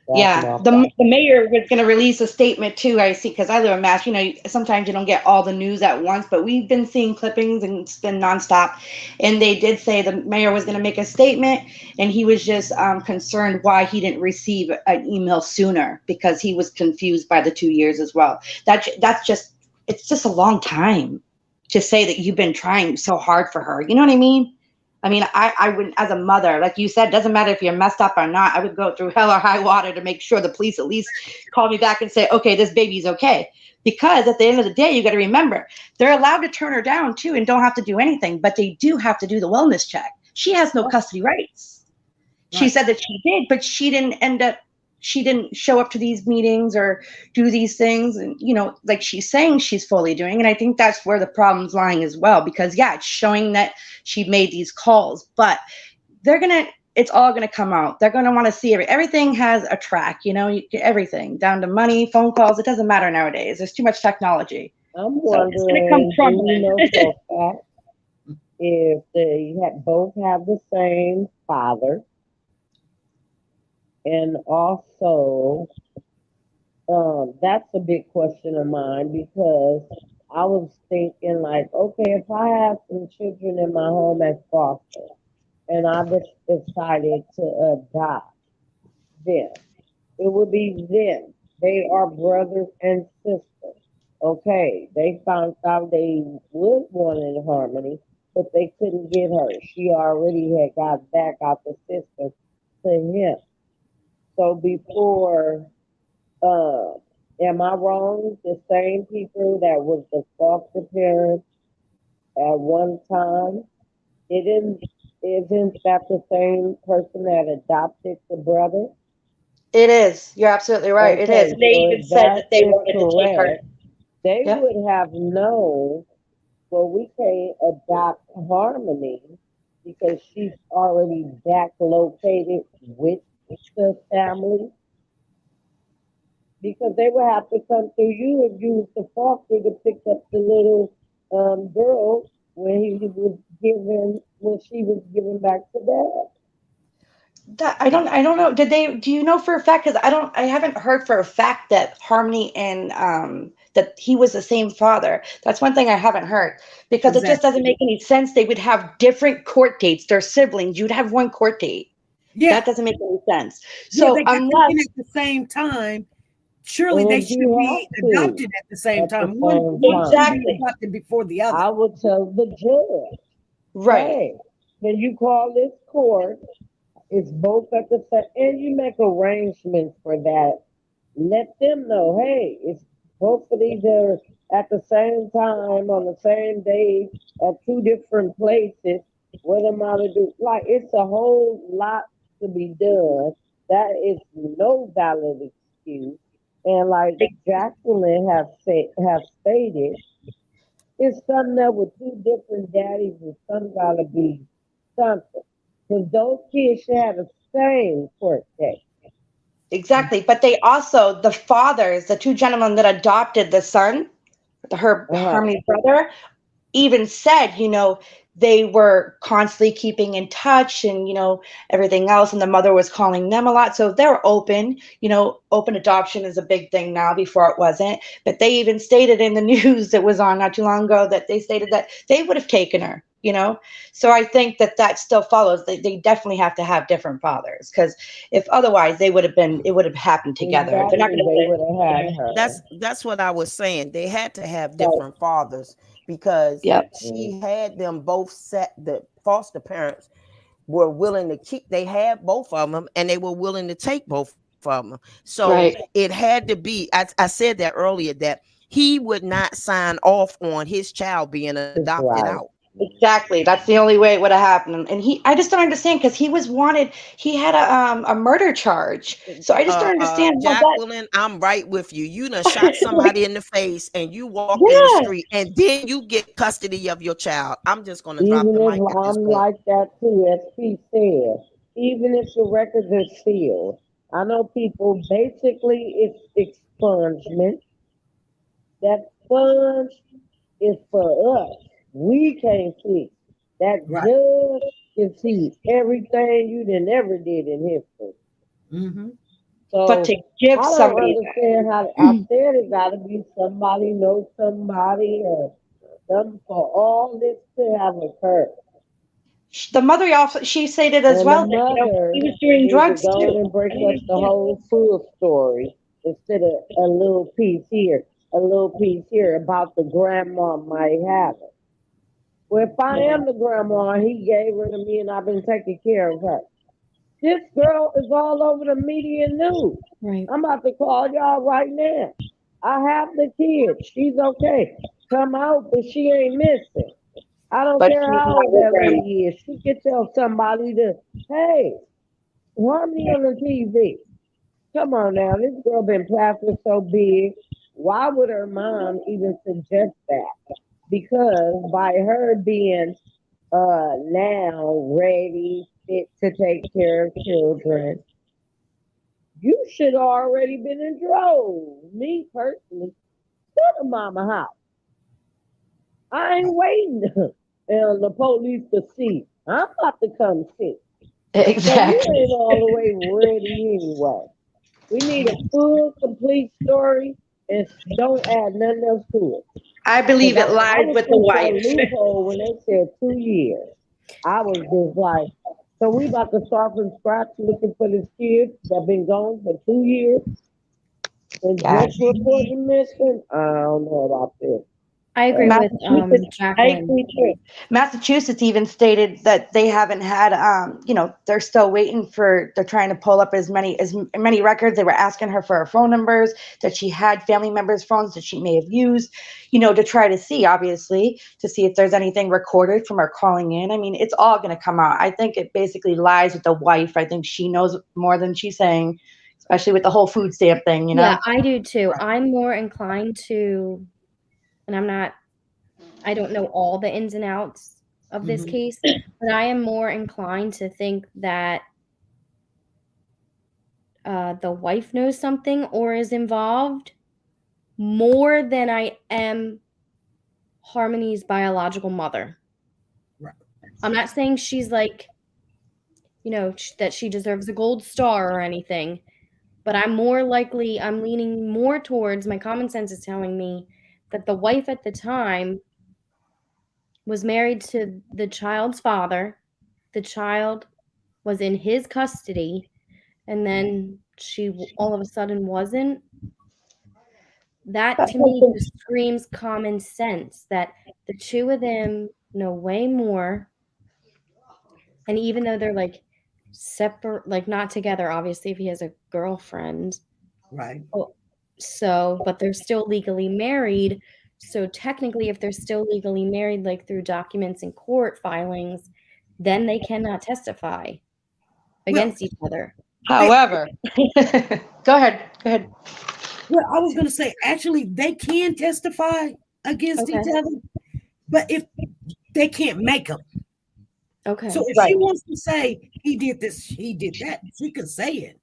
That's Yeah, my the problem. mayor was going to release a statement too. I see, because I live in Mass. You know, sometimes you don't get all the news at once, but we've been seeing clippings and it's been nonstop. And they did say the mayor was going to make a statement, and he was just concerned why he didn't receive an email sooner, because he was confused by the 2 years as well. That's just, it's just a long time to say that you've been trying so hard for her. You know what I mean? I mean, I would, as a mother, like you said, doesn't matter if you're messed up or not. I would go through hell or high water to make sure the police at least call me back and say, okay, this baby's okay. Because at the end of the day, you got to remember, they're allowed to turn her down too and don't have to do anything, but they do have to do the wellness check. She has no custody rights. She Right. said that she did, but she didn't show up to these meetings or do these things, and you know, like she's saying she's fully doing. And I think that's where the problem's lying as well, because yeah, it's showing that she made these calls, but it's all gonna come out. They're gonna want to see everything has a track, you know, everything down to money, phone calls. It doesn't matter nowadays. There's too much technology. I'm So it's gonna come wondering, do you crumbling. know for a fact if they both have the same father? And also, that's a big question of mine, because I was thinking like, okay, if I have some children in my home as foster and I decided to adopt them, it would be them. They are brothers and sisters. Okay, they found out they would want in harmony, but they couldn't get her. She already had got back out the system to him. So before, am I wrong? The same people that was the foster parents at one time, isn't that the same person that adopted the brother? It is. You're absolutely right. It is. Okay, And they so even if said that that they is wanted to take her. correct, they Yeah. would have known, well, we can't adopt Harmony because she's already back located with the family, because they would have to come through you if you was the foster to pick up the little girl when she was given back to dad. I don't know. Do you know for a fact? Because I haven't heard for a fact that Harmony and that he was the same father. That's one thing I haven't heard, because it just Exactly. doesn't make any sense. They would have different court dates. They're siblings. You'd have one court date. Yeah. That doesn't make any sense. Yeah, So they got unless taken at the same time. Surely they And should you be have to adopted at the same at the time. One same should time. be exactly adopted before the other. I would tell the judge, right, hey, can you call this court? It's both at the same, and you make arrangements for that. Let them know, hey, it's both of these are at the same time on the same day at two different places. What am I to do? Like, it's a whole lot to be done. That is no valid excuse. And like Jacqueline have stated, it's something that with two different daddies and some gotta be something. Because those kids should have the same court date. exactly. But they also, the fathers, the two gentlemen that adopted the son, her Harmony's brother, even said, you know, they were constantly keeping in touch and, you know, everything else. And the mother was calling them a lot. So they're open, you know, open adoption is a big thing now. Before it wasn't. But they even stated in the news that was on not too long ago that they stated that they would have taken her, you know. So I think that still follows. They definitely have to have different fathers, because if otherwise it would have happened together. They're not Exactly, going they to would have had her. That's what I was saying. They had to have So, different fathers, because yep. she had them both set. The foster parents were willing to keep. They had both of them, and they were willing to take both of them. So Right. it had to be. I said that earlier, that he would not sign off on his child being That's adopted right. out. Exactly. That's the only way it would have happened. And I just don't understand because he was wanted. He had a murder charge. So I just don't understand how that. Jacqueline, I'm right with you. You done shot somebody in the face and you walked in the Yeah. street and then you get custody of your child. I'm just going to drop Even the if mic at this I'm point. like that too, as Pete said, even if the records are sealed, I know people basically it's expungement. That sponge is for us. We can't see. That Right. judge can see everything you done ever did in history. Mm-hmm. So But to give I don't somebody understand how out there there's got to be somebody know somebody or something for all this to have occurred. the mother also she stated as And the well that mother he was doing needs to drugs go too. in and break I don't up the understand. whole full story instead of a little piece here, a little piece here about the grandma might have it. Well, if I am the grandma, he gave her to me and I've been taking care of her. This girl is all over the media news. Right. I'm about to call y'all right now. I have the kid. She's okay. Come out, but she ain't missing. I don't But care she's how not old with that him. lady is. She could tell somebody to, hey, Harmony on the TV. Come on now, this girl been plastered so big. Why would her mom even suggest that? Because by her being now ready, fit to take care of children, you should already been in drove. Me personally, go to mama house. I ain't waiting on the police to see. I'm about to come see. So you Exactly. ain't all the way ready anyway. We need a full, complete story and don't add nothing else to it. I believe it I lies was with the looking for a wife. loophole when they said 2 years. I was just like, so we about to start from scratch looking for this kid that been gone for 2 years and Yes. just reporting missing? I don't know about this. I agree with Massachusetts, I Jacqueline. agree too. Massachusetts even stated that they haven't had, they're still waiting they're trying to pull up as many records. They were asking her for her phone numbers, that she had family members' phones that she may have used, to try to see, obviously, to see if there's anything recorded from her calling in. I mean, it's all going to come out. I think it basically lies with the wife. I think she knows more than she's saying, especially with the whole food stamp thing, Yeah, I do too. I'm more inclined to, and I don't know all the ins and outs of this case, but I am more inclined to think that the wife knows something or is involved more than I am Harmony's biological mother. Right. I'm not saying she's like, that she deserves a gold star or anything, but I'm leaning more towards, my common sense is telling me that the wife at the time was married to the child's father. The child was in his custody, and then she all of a sudden wasn't. That to me just screams common sense that the two of them know way more. And even though they're like separate, like not together, obviously, if he has a girlfriend. Right. But they're still legally married. So technically, if they're still legally married, like through documents and court filings, then they cannot testify against each other. However, go ahead. Well, I was going to say, actually, they can testify against each other, but if they can't make them. Okay. So if she wants to say he did this, he did that, she can say it.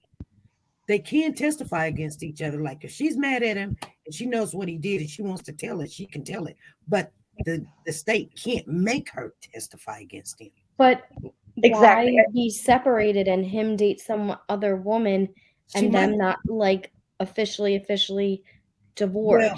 They can testify against each other. Like if she's mad at him and she knows what he did and she wants to tell it, she can tell it. But the state can't make her testify against him. But why be separated and him date some other woman and them not like officially divorced? Well,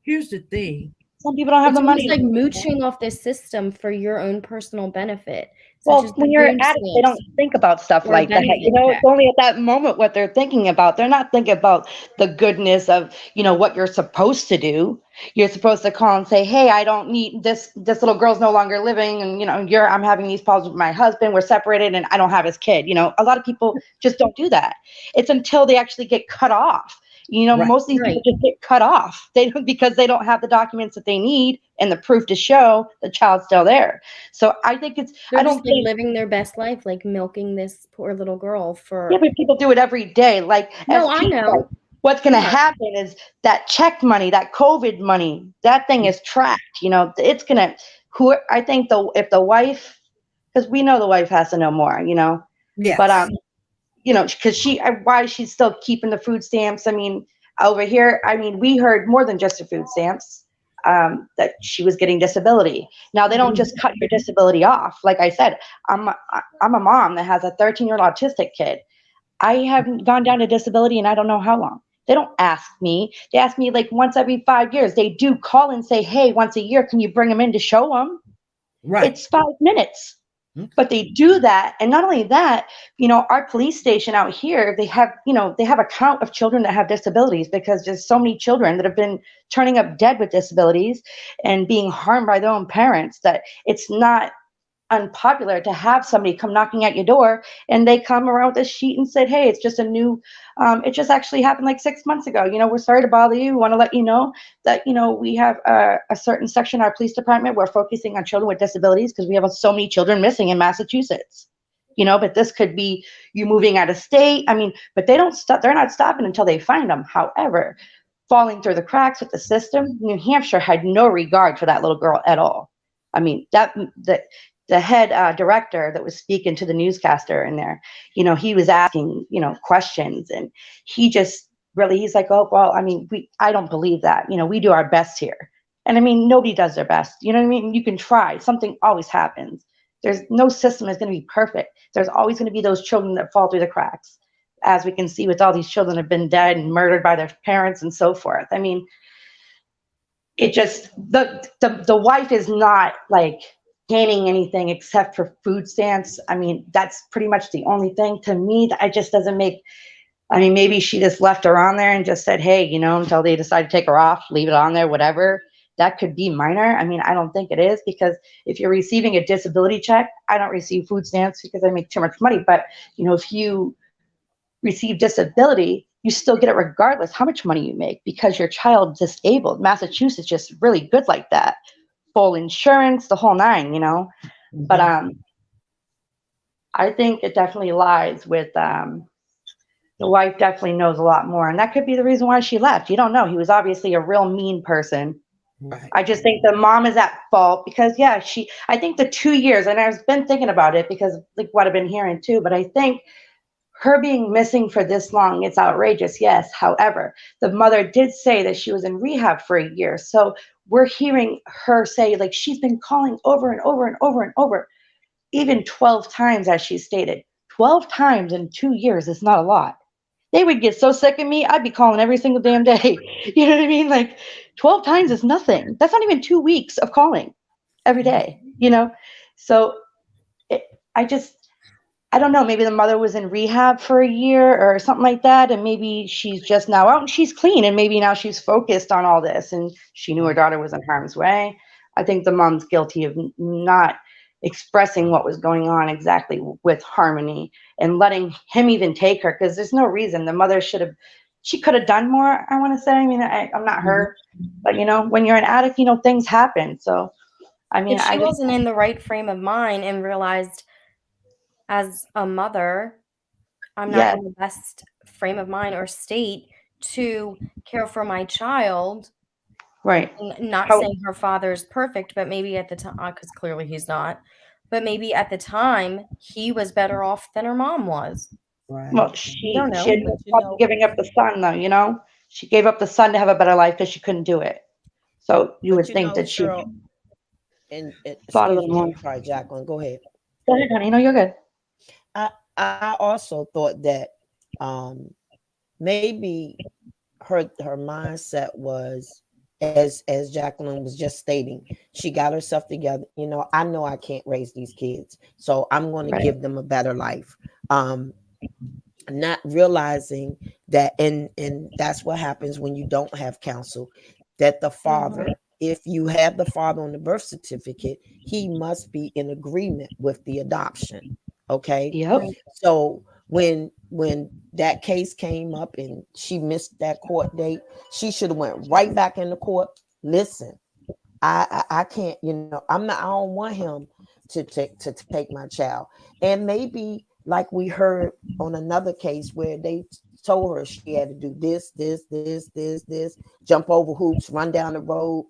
here's the thing. Some people don't have the money. It's like mooching off this system for your own personal benefit. Well, when you're addicts, they don't think about stuff like that. It's only at that moment what they're thinking about. They're not thinking about the goodness of, what you're supposed to do. You're supposed to call and say, hey, I don't need this little girl's no longer living. And, I'm having these problems with my husband. We're separated and I don't have his kid. A lot of people just don't do that. It's until they actually get cut off. You know, Right. most of these people Right. just get cut off. They don't, because they don't have the documents that they need and the proof to show the child's still there. So I think it's, They're I just don't like think, living their best life, like milking this poor little girl for. yeah, but people do it every day. Like, as No, I people, know. what's going to Yeah. happen is that check money, that COVID money, that thing is tracked. You know, it's going to, who, I think if the wife, because we know the wife has to know more, you know, Yes. but, you know, because why she's still keeping the food stamps. I mean, over here, I mean, we heard more than just the food stamps, that she was getting disability. Now, they don't just cut your disability off. Like I said, I'm a mom that has a 13-year-old autistic kid. I haven't gone down to disability and I don't know how long. They don't ask me. They ask me like once every 5 years. They do call and say, hey, once a year, can you bring them in to show them? Right. It's 5 minutes. But they do that. And not only that, you know, our police station out here, they have a count of children that have disabilities, because there's so many children that have been turning up dead with disabilities and being harmed by their own parents, that it's not unpopular to have somebody come knocking at your door and they come around with a sheet and said, hey, it's just a new, it just actually happened like 6 months ago. You know, we're sorry to bother you. We want to let you know that, you know, we have a certain section in our police department. We're focusing on children with disabilities because we have so many children missing in Massachusetts. You know, but this could be you moving out of state. I mean, but they don't stop. They're not stopping until they find them. However, falling through the cracks with the system, New Hampshire had no regard for that little girl at all. I mean, the head director that was speaking to the newscaster in there, you know, he was asking, you know, questions, and he just really, he's like, oh, well, I mean, I don't believe that, you know, we do our best here. And I mean, nobody does their best. You know what I mean? You can try. Something always happens. There's no system is going to be perfect. There's always going to be those children that fall through the cracks, as we can see with all these children that have been dead and murdered by their parents and so forth. I mean, it just, the wife is not like gaining anything except for food stamps. I mean, that's pretty much the only thing to me that it just doesn't make. I mean, maybe she just left her on there and just said, hey, you know, until they decide to take her off, leave it on there, whatever. That could be minor. I mean, I don't think it is, because if you're receiving a disability check, I don't receive food stamps because I make too much money. But, you know, if you receive disability, you still get it regardless how much money you make, because your child's disabled. Massachusetts is just really good like that. Full insurance, the whole nine, you know. But I think it definitely lies with the wife definitely knows a lot more, and that could be the reason why she left. You don't know. He was obviously a real mean person. Right. I just think the mom is at fault because, yeah, I think the 2 years, and I've been thinking about it because like what I've been hearing too, but I think her being missing for this long, it's outrageous, yes. However, the mother did say that she was in rehab for a year. So we're hearing her say, like, she's been calling over and over and over and over, even 12 times, as she stated. 12 times in 2 years is not a lot. They would get so sick of me, I'd be calling every single damn day. You know what I mean? Like, 12 times is nothing. That's not even 2 weeks of calling every day, you know? So I don't know, maybe the mother was in rehab for a year or something like that, and maybe she's just now out and she's clean, and maybe now she's focused on all this, and she knew her daughter was in harm's way. I think the mom's guilty of not expressing what was going on exactly with Harmony and letting him even take her, because there's no reason. The mother she could have done more, I want to say. I mean, I'm not her, but, you know, when you're an addict, you know, things happen. So, I mean, And she wasn't in the right frame of mind and realized, as a mother, I'm not in the best frame of mind or state to care for my child. Right. Not saying her father is perfect, but maybe at the time, because clearly he's not, but maybe at the time he was better off than her mom was. Right. Well, she don't know, had but, no problem giving up the son, though, you know? She gave up the son to have a better life because she couldn't do it. So you would think that she and thought a excuse little me, more. I'm sorry, Jacqueline, go ahead. Go ahead, honey. No, you're good. I also thought that maybe her mindset was, as Jacqueline was just stating, she got herself together. You know I can't raise these kids, so I'm going to give them a better life. Not realizing that, and that's what happens when you don't have counsel, that the father, if you have the father on the birth certificate, he must be in agreement with the adoption. Okay. Yep. So when when that case came up and she missed that court date, she should have went right back in the court. Listen, I can't, I don't want him to take my child. And maybe like we heard on another case where they told her she had to do this, jump over hoops, run down the road.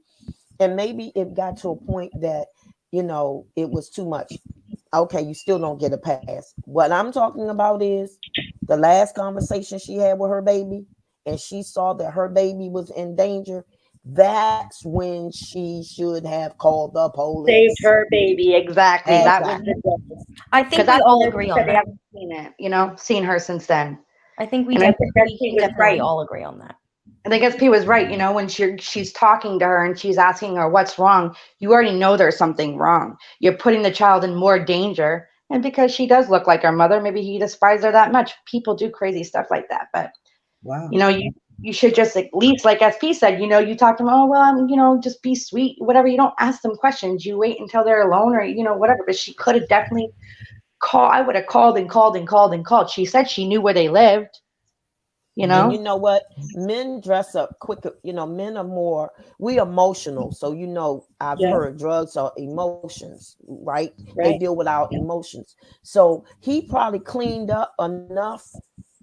And maybe it got to a point that, it was too much. Okay, you still don't get a pass. What I'm talking about is the last conversation she had with her baby, and she saw that her baby was in danger. That's when she should have called the police. Saved her baby, exactly. That was the difference. I think we all agree on They that. haven't seen it, seen her since then. I think we And I think definitely right. all agree on that. I think SP was right, when she's talking to her and she's asking her what's wrong, you already know there's something wrong. You're putting the child in more danger. And because she does look like her mother, maybe he despises her that much. People do crazy stuff like that. But, wow. You should just at least, like SP said, you talk to them, oh, well, just be sweet, whatever. You don't ask them questions. You wait until they're alone or, whatever. But she could have definitely called. I would have called and called and called and called. She said she knew where they lived. And you know what? Men dress up quicker. Men are more, we emotional. So, I've heard drugs are emotions, right? They deal with our emotions. So he probably cleaned up enough.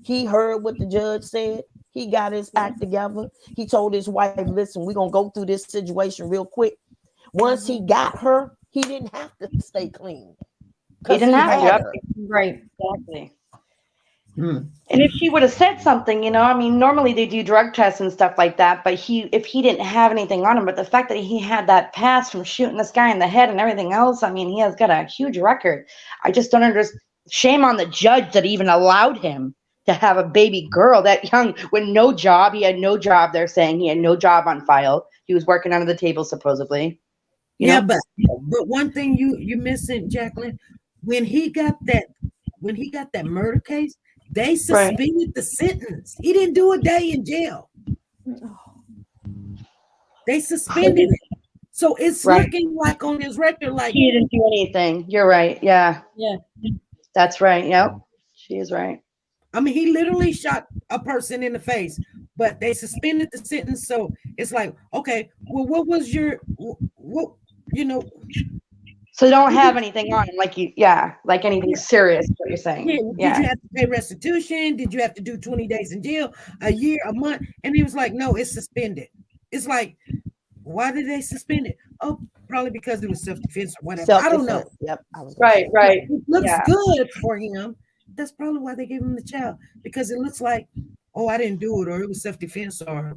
He heard what the judge said. He got his act together. He told his wife, listen, we're going to go through this situation real quick. Once he got her, he didn't have to stay clean. He didn't have to. Her. Right. Exactly. And if she would have said something, normally they do drug tests and stuff like that, but if he didn't have anything on him, but the fact that he had that pass from shooting this guy in the head and everything else, he has got a huge record. I just don't understand. Shame on the judge that even allowed him to have a baby girl that young with no job. He had no job. They're saying he had no job on file. He was working under the table, supposedly. But one thing you're missing, Jacqueline, when he got that murder case, they suspended the sentence. He didn't do a day in jail. They suspended it. So it's looking like on his record, like he didn't do anything. You're right. Yeah. Yeah. That's right. Yep. She is right. He literally shot a person in the face, but they suspended the sentence. So it's like, okay, well, what was so you don't have anything on him, like anything serious, what you're saying. Did you have to pay restitution? Did you have to do 20 days in jail, a year, a month? And he was like, no, it's suspended. It's like, why did they suspend it? Oh, probably because it was self-defense or whatever. I don't know. Yep. Right. It looks good for him. That's probably why they gave him the child, because it looks like, oh, I didn't do it, or it was self-defense, or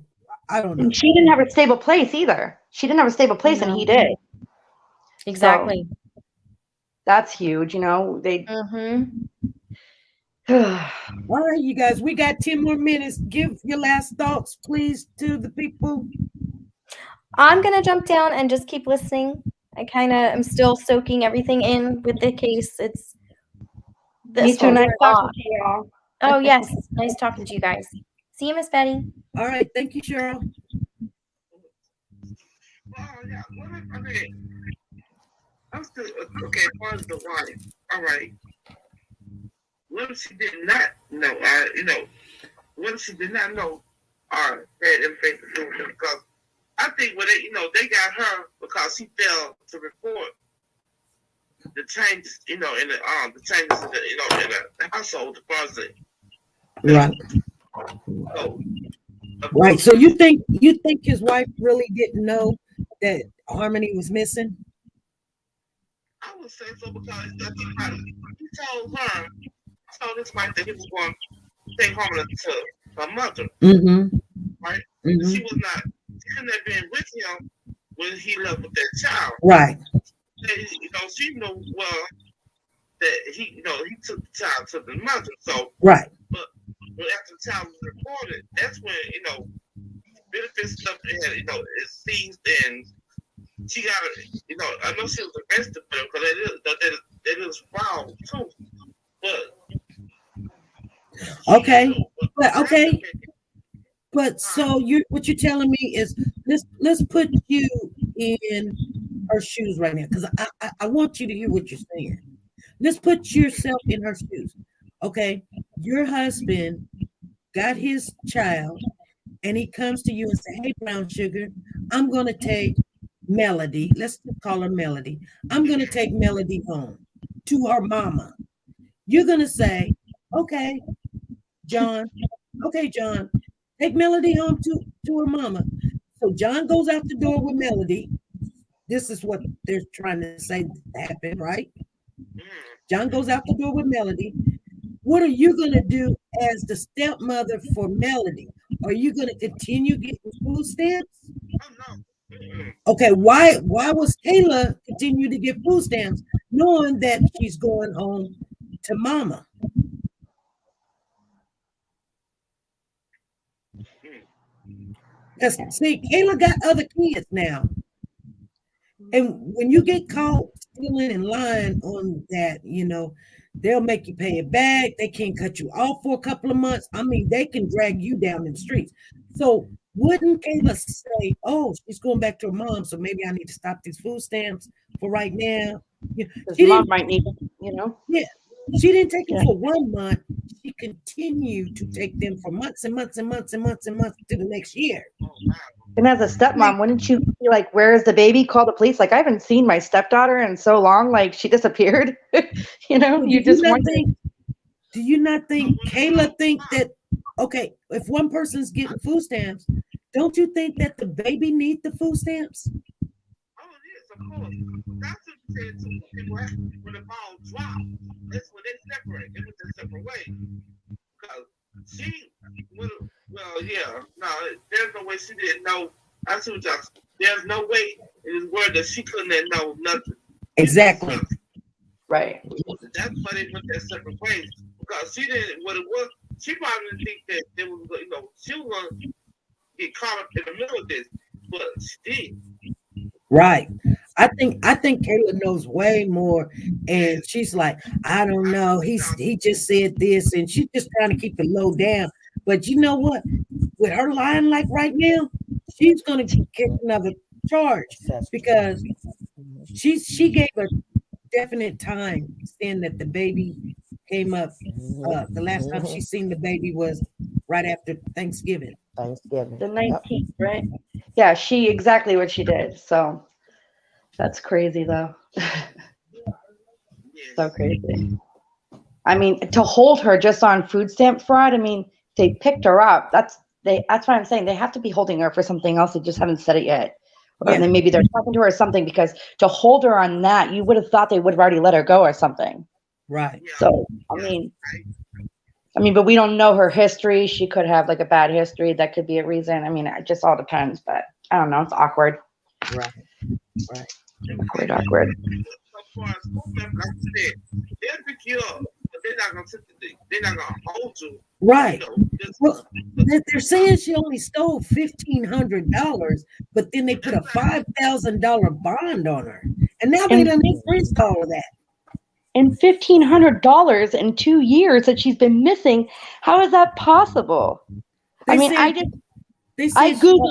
I don't know. And she didn't have a stable place either. She didn't have a stable place, and he did. Exactly. So, that's huge, They. All right, you guys, we got 10 more minutes. Give your last thoughts, please, to the people. I'm gonna jump down and just keep listening. I kind of am still soaking everything in with the case. It's Me too. Nice talking to you all. Oh yes, nice talking to you guys. See you, Miss Betty. All right, thank you, Cheryl. I'm still okay. As far as the wife, all right. What if she did not know? What if she did not know? Or had anything to do with it? Because I think when they got her because she failed to report the changes, in the changes in the household, the closet. Right. So, right. So you think his wife really didn't know that Harmony was missing? I would say so, because he told his wife that he was going to take Harmony to her mother. Right? She couldn't have been with him when he left with that child. Right. She knew well that he took the child to the mother. So right. But after the child was reported, that's when benefit stuff had it seized, and she got I know she was arrested for it, because that is wrong too. But so what you're telling me is let's put you in her shoes right now, because I want you to hear what you're saying. Let's put yourself in her shoes. Okay, your husband got his child and he comes to you and say, hey, brown sugar, I'm going to take Melody. Let's just call her Melody. I'm going to take Melody home to her mama. You're going to say, okay, John, take Melody home to her mama. So John goes out the door with Melody. This is what they're trying to say happened, right? John goes out the door with Melody. What are you going to do as the stepmother for Melody? Are you going to continue getting food stamps? Okay, why was Kayla continue to get food stamps knowing that she's going home to mama? Because see, Kayla got other kids now. And when you get caught stealing and lying on that, you know, they'll make you pay it back. They can't cut you off for a couple of months. I mean, they can drag you down in the streets. So wouldn't Kayla say, oh, she's going back to her mom, so maybe I need to stop these food stamps for right now? Mom might need them, you know? Yeah. She didn't take them for 1 month. She continued to take them for months and months and months and months and months to the next year. And as a stepmom, wouldn't you be like, where is the baby? Call the police. Like, I haven't seen my stepdaughter in so long. Like, she disappeared. You know, you just wonder. Do you not think Kayla think that, okay, if one person's getting food stamps, don't you think that the baby need the food stamps? Oh, yes, of course. That's what you said to people when the ball dropped. That's when they separate. They went their separate ways. Because she, well, yeah, no, there's no way she didn't know. I see what y'all. There's no way in this world that she couldn't have known nothing. Exactly. Right. That's why they went their separate ways. Because she didn't, what it was, she probably didn't think that they was, you know, she was going to get caught up in the middle of this. But she did. Right. I think Kayla knows way more, and she's like, I don't know. He just said this, and she's just trying to keep it low down. But you know what? With her lying like right now, she's gonna get another charge because she gave a definite time saying that the baby came up. The last time she seen the baby was right after Thanksgiving. The 19th, right? Yeah, she exactly what she did. So that's crazy though. So crazy. I mean, to hold her just on food stamp fraud, I mean, they picked her up. That's what I'm saying. They have to be holding her for something else. They just haven't said it yet. Or then maybe they're talking to her or something, because to hold her on that, you would have thought they would have already let her go or something. Right. So, I mean, but we don't know her history. She could have like a bad history. That could be a reason. I mean, it just all depends, but I don't know. It's awkward. Right. Right. Awkward. So far as like I said, they'll pick you up, but they're not gonna hold you. Right. You know, well, they're saying she only stole $1,500, but then they put a $5,000 bond on her, and now they done increased all of that. And $1,500 in 2 years that she's been missing. How is that possible? I Googled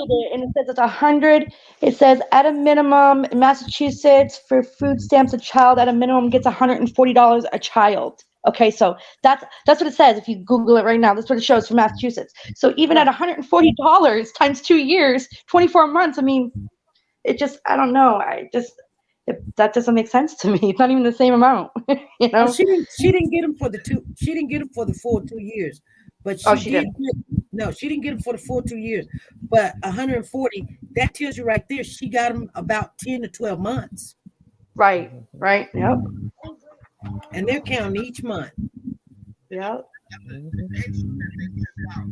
it and it says it's 100. It says at a minimum in Massachusetts for food stamps, a child at a minimum gets $140 a child. Okay, so that's what it says. If you Google it right now, that's what it shows for Massachusetts. So even at $140 times 2 years, 24 months, I mean, it just, I don't know. That doesn't make sense to me. It's not even the same amount. You know, well, she didn't get him for the two. She didn't get him for the full 2 years, but she did. No, she didn't get him for the full 2 years. But 140. That tells you right there. She got him about 10 to 12 months. Right. Right. Yep. And they're counting each month. Yep.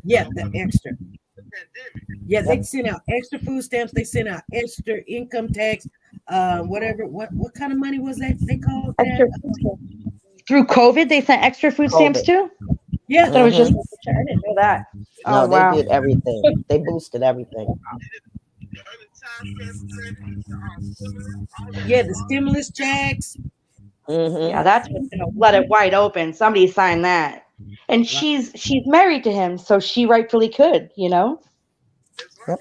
Yeah, the extra. Yeah, they sent out extra food stamps. They sent out extra income tax. Whatever. What kind of money was that they called that? Through COVID, they sent extra food stamps too? Yeah. I thought it was just, I didn't know that. No, they did everything. They boosted everything. Yeah, the stimulus checks. Yeah, that's what's gonna let it wide open. Somebody signed that. And she's married to him, so she rightfully could, you know? Yep.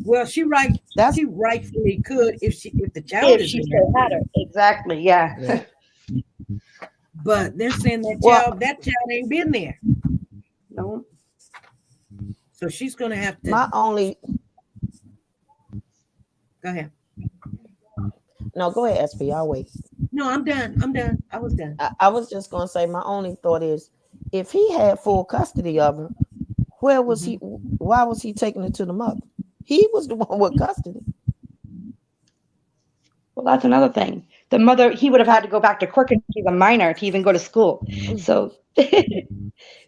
Well, she rightfully could if the child if she still had her. Exactly, yeah. But they're saying that Well, child ain't been there. No. So she's gonna have to my only go ahead. no, go ahead, SP. I'll wait. No, I'm done. I was done. I was just gonna say my only thought is if he had full custody of her, where was he? Why was he taking her to the mother? He was the one with custody. Well, that's another thing. The mother, he would have had to go back to court because she's a minor to even go to school. So,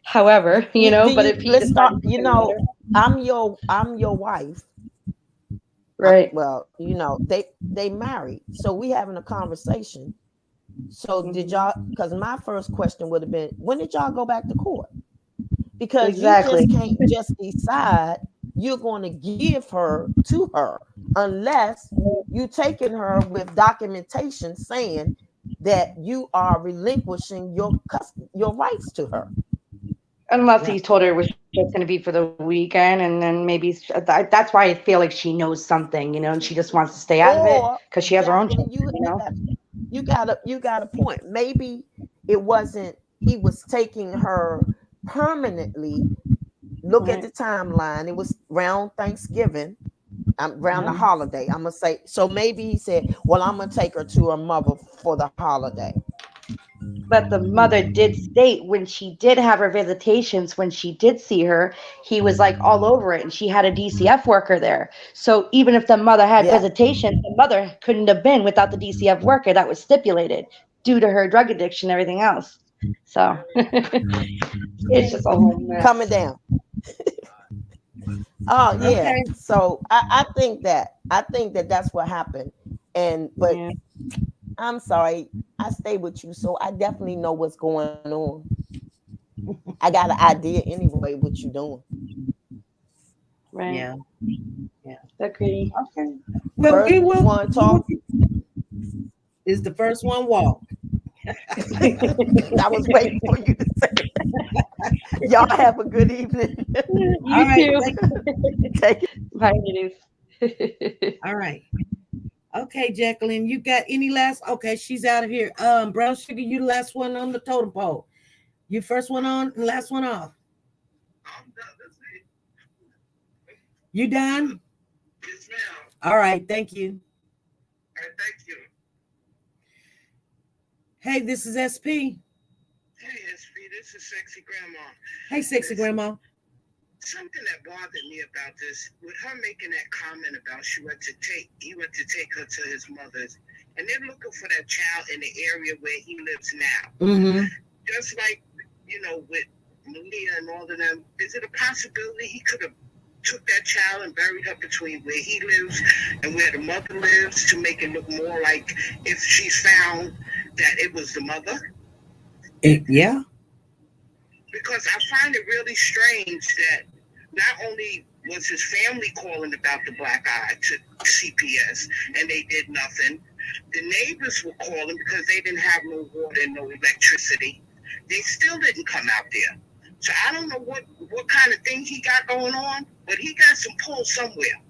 however, but if he let's start, decided to I'm your wife. right. Well, they married, so we having a conversation. So did y'all? Because my first question would have been, when did y'all go back to court? Because Exactly. you just can't just decide you're going to give her to her unless you taking her with documentation saying that you are relinquishing your rights to her. Unless he told her it was just going to be for the weekend, and then maybe that's why I feel like she knows something, and she just wants to stay out of it because she has her own children, You got a point. Maybe it wasn't he was taking her permanently. Look at the timeline. It was around Thanksgiving, around the holiday. I'm gonna say so. Maybe he said, "Well, I'm gonna take her to her mother for the holiday." But the mother did state when she did have her visitations, when she did see her, he was like all over it, and she had a DCF worker there. So even if the mother had visitation, the mother couldn't have been without the DCF worker. That was stipulated due to her drug addiction and everything else. So it's just a whole mess. Coming down. Oh yeah. Okay. So I think that's what happened. But I'm sorry, I stay with you, so I definitely know what's going on. I got an idea anyway what you're doing. Right. Yeah. Okay. Well, first one talk is the first one walk. I was waiting for you to say that. Y'all have a good evening. You too. Bye, ladies. All right. Okay, Jacqueline, you got any last? Okay, she's out of here. Brown Sugar, you the last one on the totem pole. You first one on and last one off. I'm done. That's it. You done? Yes, ma'am. All right, thank you. All right, thank you. Hey, this is SP. Hey, SP, this is Sexy Grandma. Hey, Sexy Grandma. Something that bothered me about this, with her making that comment about he went to take her to his mother's, and they're looking for that child in the area where he lives now. Mm-hmm. Just like, with Malia and all of them, is it a possibility he could have took that child and buried her between where he lives and where the mother lives to make it look more like if she's found that it was the mother? Yeah. Because I find it really strange that not only was his family calling about the black eye to CPS and they did nothing, the neighbors were calling because they didn't have no water and no electricity. They still didn't come out there. So I don't know what kind of thing he got going on, but he got some pull somewhere.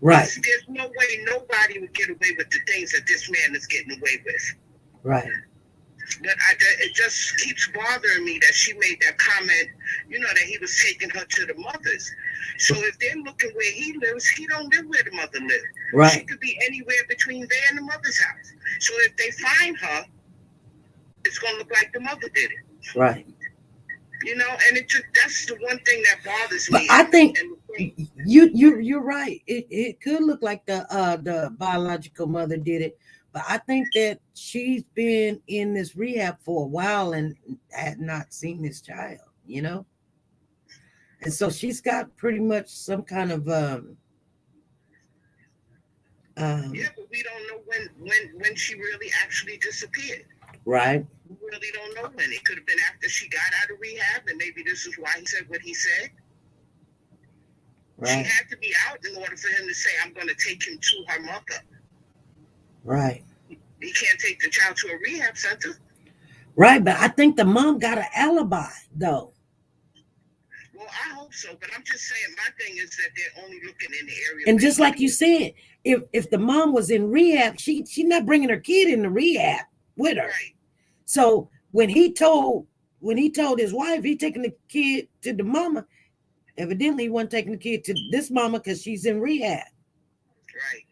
Right. There's no way nobody would get away with the things that this man is getting away with. Right. But it just keeps bothering me that she made that comment, that he was taking her to the mother's. So if they're looking where he lives, he don't live where the mother lives. Right. She could be anywhere between there and the mother's house. So if they find her, it's going to look like the mother did it. Right. And that's the one thing that bothers me. But I think you're right. It could look like the biological mother did it. But I think that she's been in this rehab for a while and had not seen this child, and so she's got pretty much some kind of yeah, but we don't know when she really actually disappeared. Right. We really don't know when. It could have been after she got out of rehab, and maybe this is why he said what he said. Right. She had to be out in order for him to say, "I'm going to take him to her mother." Right. He can't take the child to a rehab center. Right, but I think the mom got an alibi, though. Well, I hope so, but I'm just saying my thing is that they're only looking in the area. And just like you said, if the mom was in rehab, she's not bringing her kid into rehab with her. Right. So when he told his wife he taking the kid to the mama, evidently he wasn't taking the kid to this mama because she's in rehab. Right.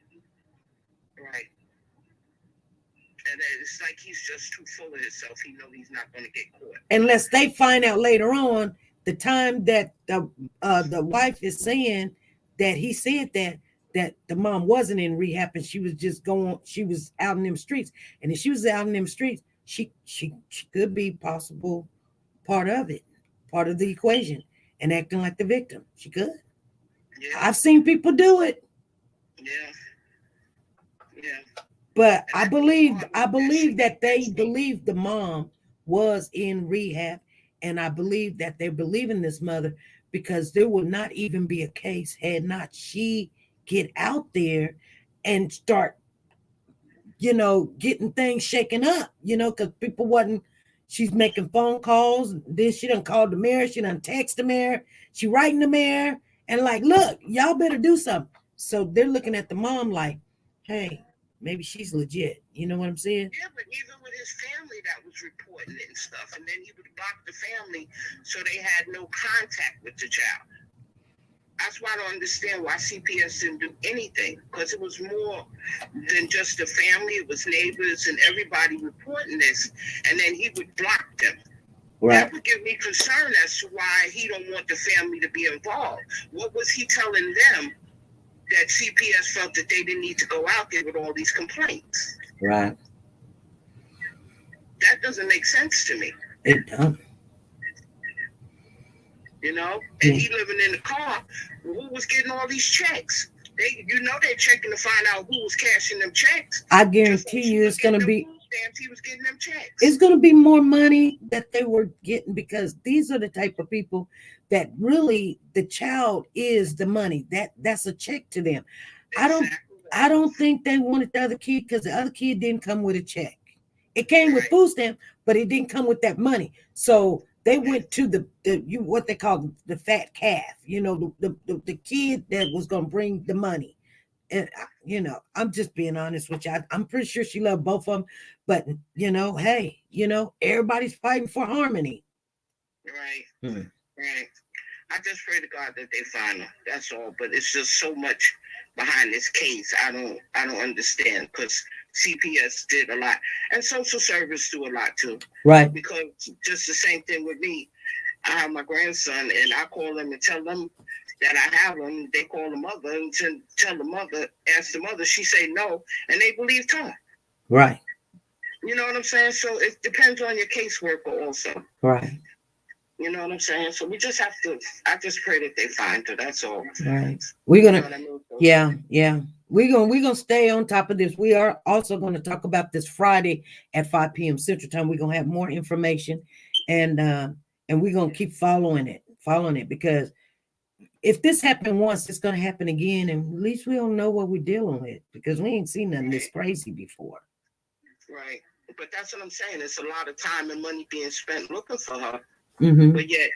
And it's like he's just too full of himself. He knows he's not going to get caught. Unless they find out later on the time that the wife is saying that he said that the mom wasn't in rehab and she was out in them streets. And if she was out in them streets, she could be possible part of it, part of the equation, and acting like the victim. She could. Yeah. I've seen people do it. Yeah. But I believe that they believe the mom was in rehab, and I believe that they believe in this mother because there would not even be a case had not she get out there and start, getting things shaken up, because people wasn't. She's making phone calls. Then she done called the mayor. She done text the mayor. She writing the mayor and like, look, y'all better do something. So they're looking at the mom like, hey, maybe she's legit. You know what I'm saying? Yeah, but even with his family that was reporting it and stuff, and then he would block the family so they had no contact with the child. That's why I don't understand why CPS didn't do anything, because it was more than just the family. It was neighbors and everybody reporting this, and then he would block them. Right. That would give me concern as to why he don't want the family to be involved. What was he telling them that CPS felt that they didn't need to go out there with all these complaints? Right. That doesn't make sense to me. It don't. And he living in the car. Who was getting all these checks? They're checking to find out who was cashing them checks. I guarantee you it's going to be. He was getting them checks. It's going to be more money that they were getting, because these are the type of people that really the child is the money. That's a check to them. Exactly. I don't think they wanted the other kid because the other kid didn't come with a check. It came with food stamp, but it didn't come with that money. So they went to the what they call the fat calf, the kid that was going to bring the money. And, I'm just being honest with you. I'm pretty sure she loved both of them. But, hey, everybody's fighting for harmony. Right. Right. I just pray to God that they find her. That's all. But it's just so much behind this case. I don't understand, because CPS did a lot. And social service do a lot, too. Right. Because just the same thing with me. I have my grandson, and I call them and tell them that I have them. They call the mother and tell the mother, ask the mother. She say no, and they believe her. Right. You know what I'm saying? So it depends on your caseworker also. Right. You know what I'm saying? So we just have to. I just pray that they find her. That's all. Right. We're gonna. Yeah. We're gonna stay on top of this. We are also going to talk about this Friday at 5 p.m. Central Time. We're gonna have more information, and we're gonna keep following it, because if this happened once, it's going to happen again. And at least we don't know what we're dealing with, because we ain't seen nothing this crazy before. Right. But that's what I'm saying. It's a lot of time and money being spent looking for her. Mm-hmm. But yet,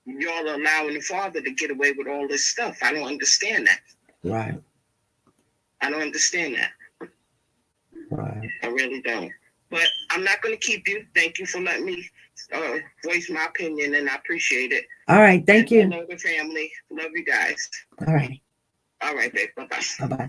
y'all are allowing the father to get away with all this stuff. I don't understand that. Right. I don't understand that. Right. I really don't. But I'm not going to keep you. Thank you for letting me voice my opinion, and I appreciate it. All right. Thank you. Love the family. Love you guys. All right. All right, babe. Bye-bye. Bye-bye.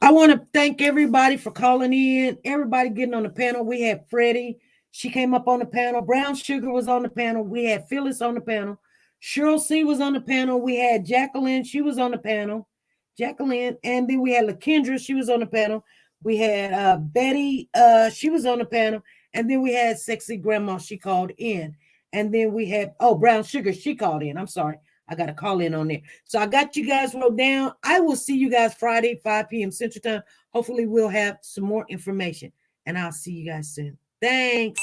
I want to thank everybody for calling in, everybody getting on the panel. We had Freddie. She came up on the panel. Brown Sugar was on the panel. We had Phyllis on the panel. Cheryl C. was on the panel. We had Jacqueline. She was on the panel. Jacqueline. And then we had LaKendra. She was on the panel. We had Betty. She was on the panel. And then we had Sexy Grandma. She called in. And then we had, Brown Sugar. She called in. I'm sorry. I got to call in on there. So I got you guys wrote down. I will see you guys Friday, 5 p.m. Central Time. Hopefully we'll have some more information. And I'll see you guys soon. Thanks.